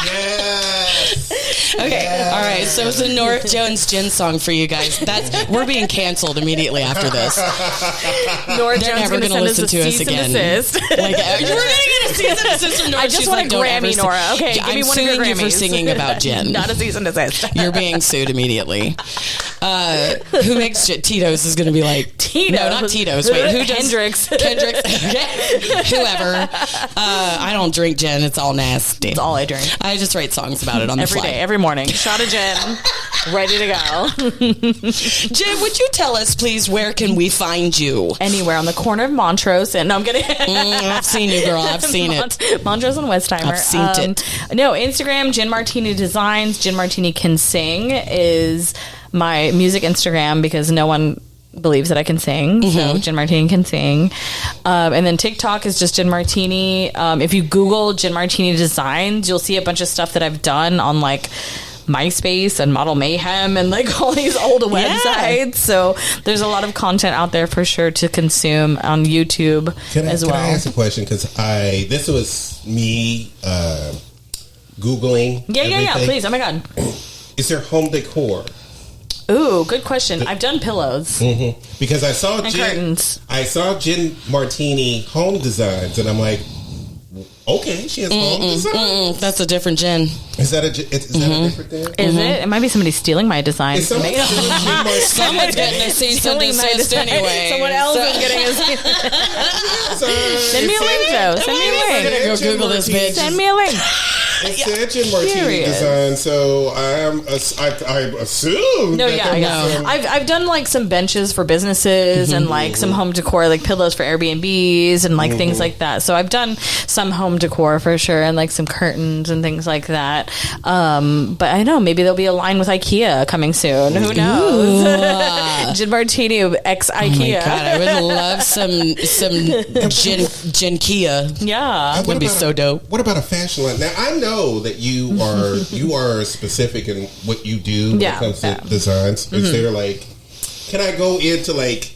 Yes. Okay. All right. So it's a Nora Jones gin song for you guys. We're being canceled immediately after this. Nora They're Jones never going to listen send to us us a cease again. and desist. Like, you're going to get a cease and desist from Nora. I just She's want like, a don't ever Grammy, sing- Nora. Okay, give I'm me one of your suing you Grammys. for singing about gin. Not a cease and desist. You're being sued immediately. Who makes gin? Tito's is going to be like Tito's? No, not Tito's. Wait, who does Hendrix. Kendricks. Whoever. I don't drink gin. It's all nasty. That's all I drink. I just write songs about it on the Every fly. day, every morning. Shot of gin. Ready to go. Jim, would you tell us, please, where can we find you? Anywhere on the corner of Montrose and no, I'm kidding. I've seen you, girl. I've seen it. Montrose and Westheimer. I've seen it. No, Instagram, Gin Martini Designs. Gin Martini Can Sing is my music Instagram because no one believes that I can sing. So Gin Martini Can Sing. And then TikTok is just Gin Martini. If you Google Gin Martini Designs, you'll see a bunch of stuff that I've done on like MySpace and Model Mayhem and like all these old websites. So there's a lot of content out there for sure to consume on YouTube as well. Can I ask a question? Because this was me Googling. Yeah, everything. please. Oh my God. Is there home decor? Ooh, good question. I've done pillows Because I saw and curtains. I saw Gin Martini home designs, and I'm like, okay, she has home designs. That's a different gin. Is that a different thing? Is it? It might be somebody stealing my design. Is someone stealing Gin Martini? Someone's getting a cease and Stealing my desist design. anyway. Someone else is getting a Send me a link, though. Send me a link. Go Google this bitch. Send me a link. It said Gin Martini design, so I assume. No, yeah. I've done like some benches for businesses and like some home decor, like pillows for Airbnbs and like things like that. So I've done some home decor for sure, and like some curtains and things like that. But I know maybe there'll be a line with IKEA coming soon. Who knows? Gin Martini ex IKEA. Oh my God, I would love some gin Kia. Yeah, would be so dope. What about a fashion line? Now I know that you are specific in what you do when it comes to designs. Is there like, can I go into like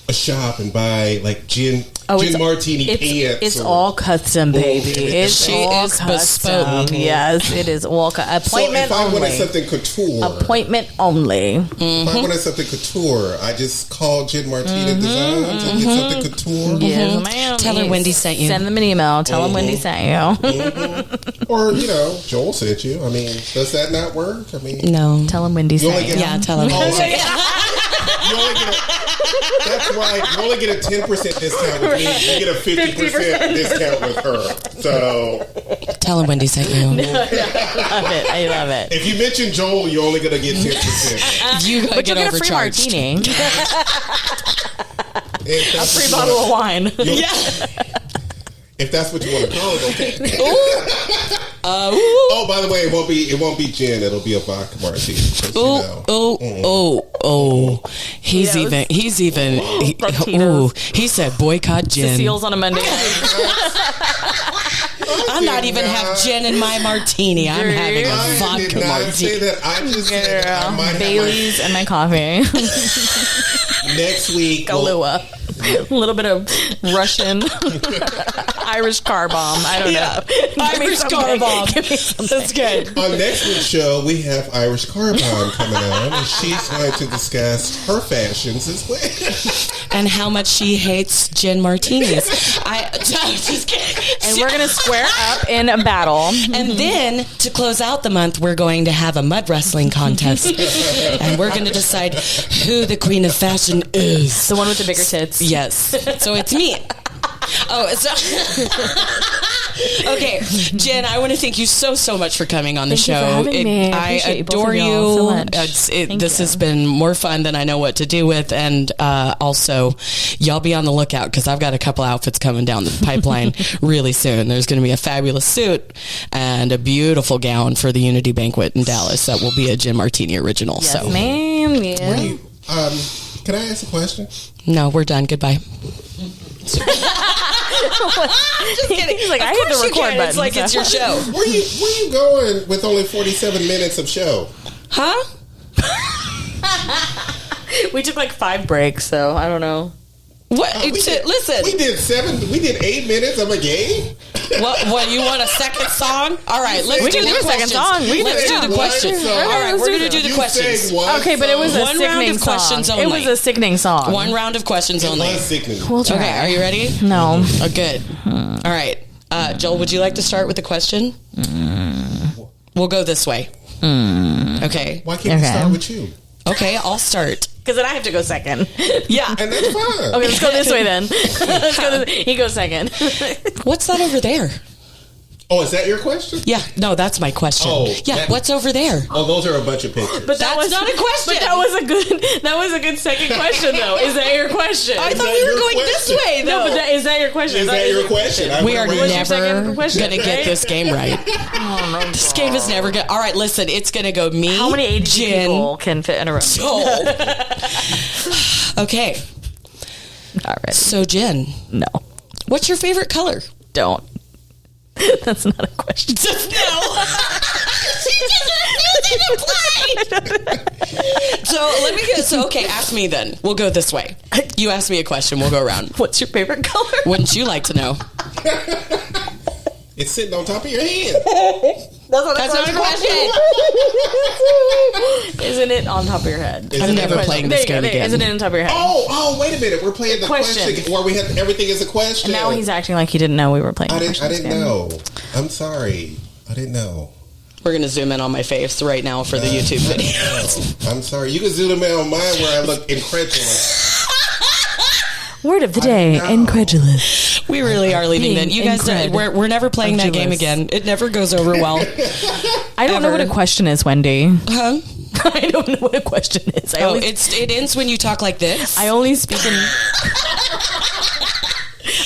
a shop and buy like gin martini pants? It's all custom, baby. She is bespoke. Yes, it is all appointment so if I only. wanted something couture, appointment only. If I wanted something couture, I just call Gin Martini Designs and get something couture. Yes, ma'am. Tell her Wendy sent you. Send them an email. Tell them Wendy sent you. Or Joel sent you. I mean, does that not work? I mean, no. Tell them Wendy sent you. Yeah, tell them. You only get that's right. You only get a 10% discount with me. You get a 50% discount with her. So tell her Wendy sent you. I love it. If you mention Joel, you're only gonna get 10%. But you'll get a free martini. A free bottle of wine. If that's what you want to call it, okay. Oh, by the way, it won't be gin. It'll be a vodka martini. He said boycott gin. Cecile's on a Monday. I'm not even have gin in my martini. I'm having a vodka martini. Say that. I just said that I might Bailey's and my coffee. Next week, Kahlua. A little bit of Russian Irish car bomb. I don't know. Irish car bomb. That's good. On next week's show, we have Irish car bomb coming on, and she's going to discuss her fashions as well, and how much she hates gin martinis. Just kidding. And we're gonna square up in a battle. And then to close out the month, we're going to have a mud wrestling contest, and we're going to decide who the queen of fashion is. The one with the bigger tits. Yes. So it's me. Okay, Jen, I want to thank you so much for coming on the show. Thank you for having me. I adore you. So much. This has been more fun than I know what to do with, and also, y'all be on the lookout because I've got a couple outfits coming down the pipeline really soon. There's going to be a fabulous suit and a beautiful gown for the Unity Banquet in Dallas that will be a Gin Martini original. Yes, so, ma'am. Yeah. Can I ask a question? No, we're done. Goodbye. Just kidding. He's like, I hit the record button. It's like it's your show. Where you going with only 47 minutes of show? Huh? We took like 5 breaks, so I don't know. What? Listen. We did 8 minutes of a game? What? You want a second song? All right, let's do the second song. Let's do the questions. All right, we're going to do the questions. Okay, but it was a sickening questions song. only. It was a sickening song. One round of questions only. It was sickening. We'll try. Okay, are you ready? No. Oh, good. All right. Joel, would you like to start with the question? We'll go this way. Okay. Why can't we start with you? Okay, I'll start. Because then I have to go second. Yeah. And that's fine. Okay, let's go this way then. He goes second. What's that over there? Oh, is that your question? Yeah. No, that's my question. Oh, yeah. What's over there? Oh, those are a bunch of pictures. But that's not a question. But that was a good second question though. Is that your question? I thought we were going this way though. No, but is that your question? Is that your question? We are never going to get this game right. Oh my God. This game is never going to... All right, listen. It's going to go me, How many ADD Gin, people can fit in a room? Joel. Okay. All right. So, Jen. No. What's your favorite color? Don't. That's not a question. No. She doesn't play. So okay, ask me then. We'll go this way. You ask me a question, we'll go around. What's your favorite color? Wouldn't you like to know? It's sitting on top of your head. That's not a question. Isn't it on top of your head? I'm never playing this game again. Isn't it on top of your head? Oh, wait a minute. We're playing the question where we have everything is a question. And now he's acting like he didn't know we were playing. I didn't know. I'm sorry. I didn't know. We're going to zoom in on my face right now for the YouTube video. I'm sorry. You can zoom in on mine where I look incredulous. Word of the day, incredulous. We really are leaving then. You guys, we're never playing that game again. It never goes over well. I don't know what a question is, Wendy. Huh? I don't know what a question is. It ends when you talk like this. I only speak in...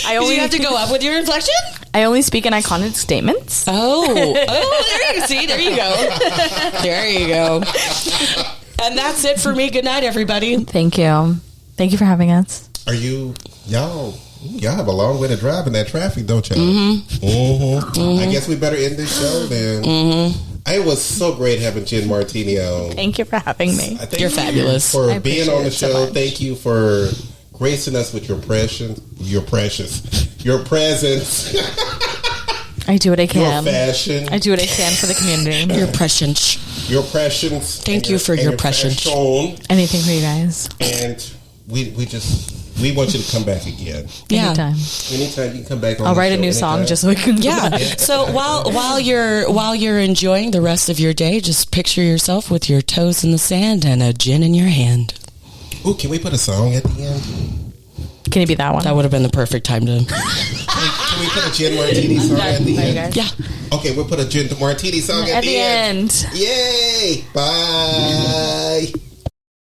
You have to go up with your inflection? I only speak in iconic statements. Oh, there you see. There you go. There you go. And that's it for me. Good night, everybody. Thank you. Thank you for having us. Are you, y'all have a long way to drive in that traffic, don't y'all? Mm-hmm. I guess we better end this show then. It was so great having Gin Martini on. Thank you for having me. You're fabulous. For being on the show. Thank you for gracing us with your presence. I do what I can. Your fashion. I do what I can for the community. Your prescience. Your prescience. Thank you for your prescience. Anything for you guys. And we want you to come back again. Yeah. Anytime you can come back on I'll write a new anytime. song just so we can So while you're enjoying the rest of your day, just picture yourself with your toes in the sand and a gin in your hand. Ooh, can we put a song at the end? Can it be that one? That would have been the perfect time to. Can we put a Gin Martini song at the end? Yeah. Okay, we'll put a Gin Martini song at the end. end. Yay! Bye.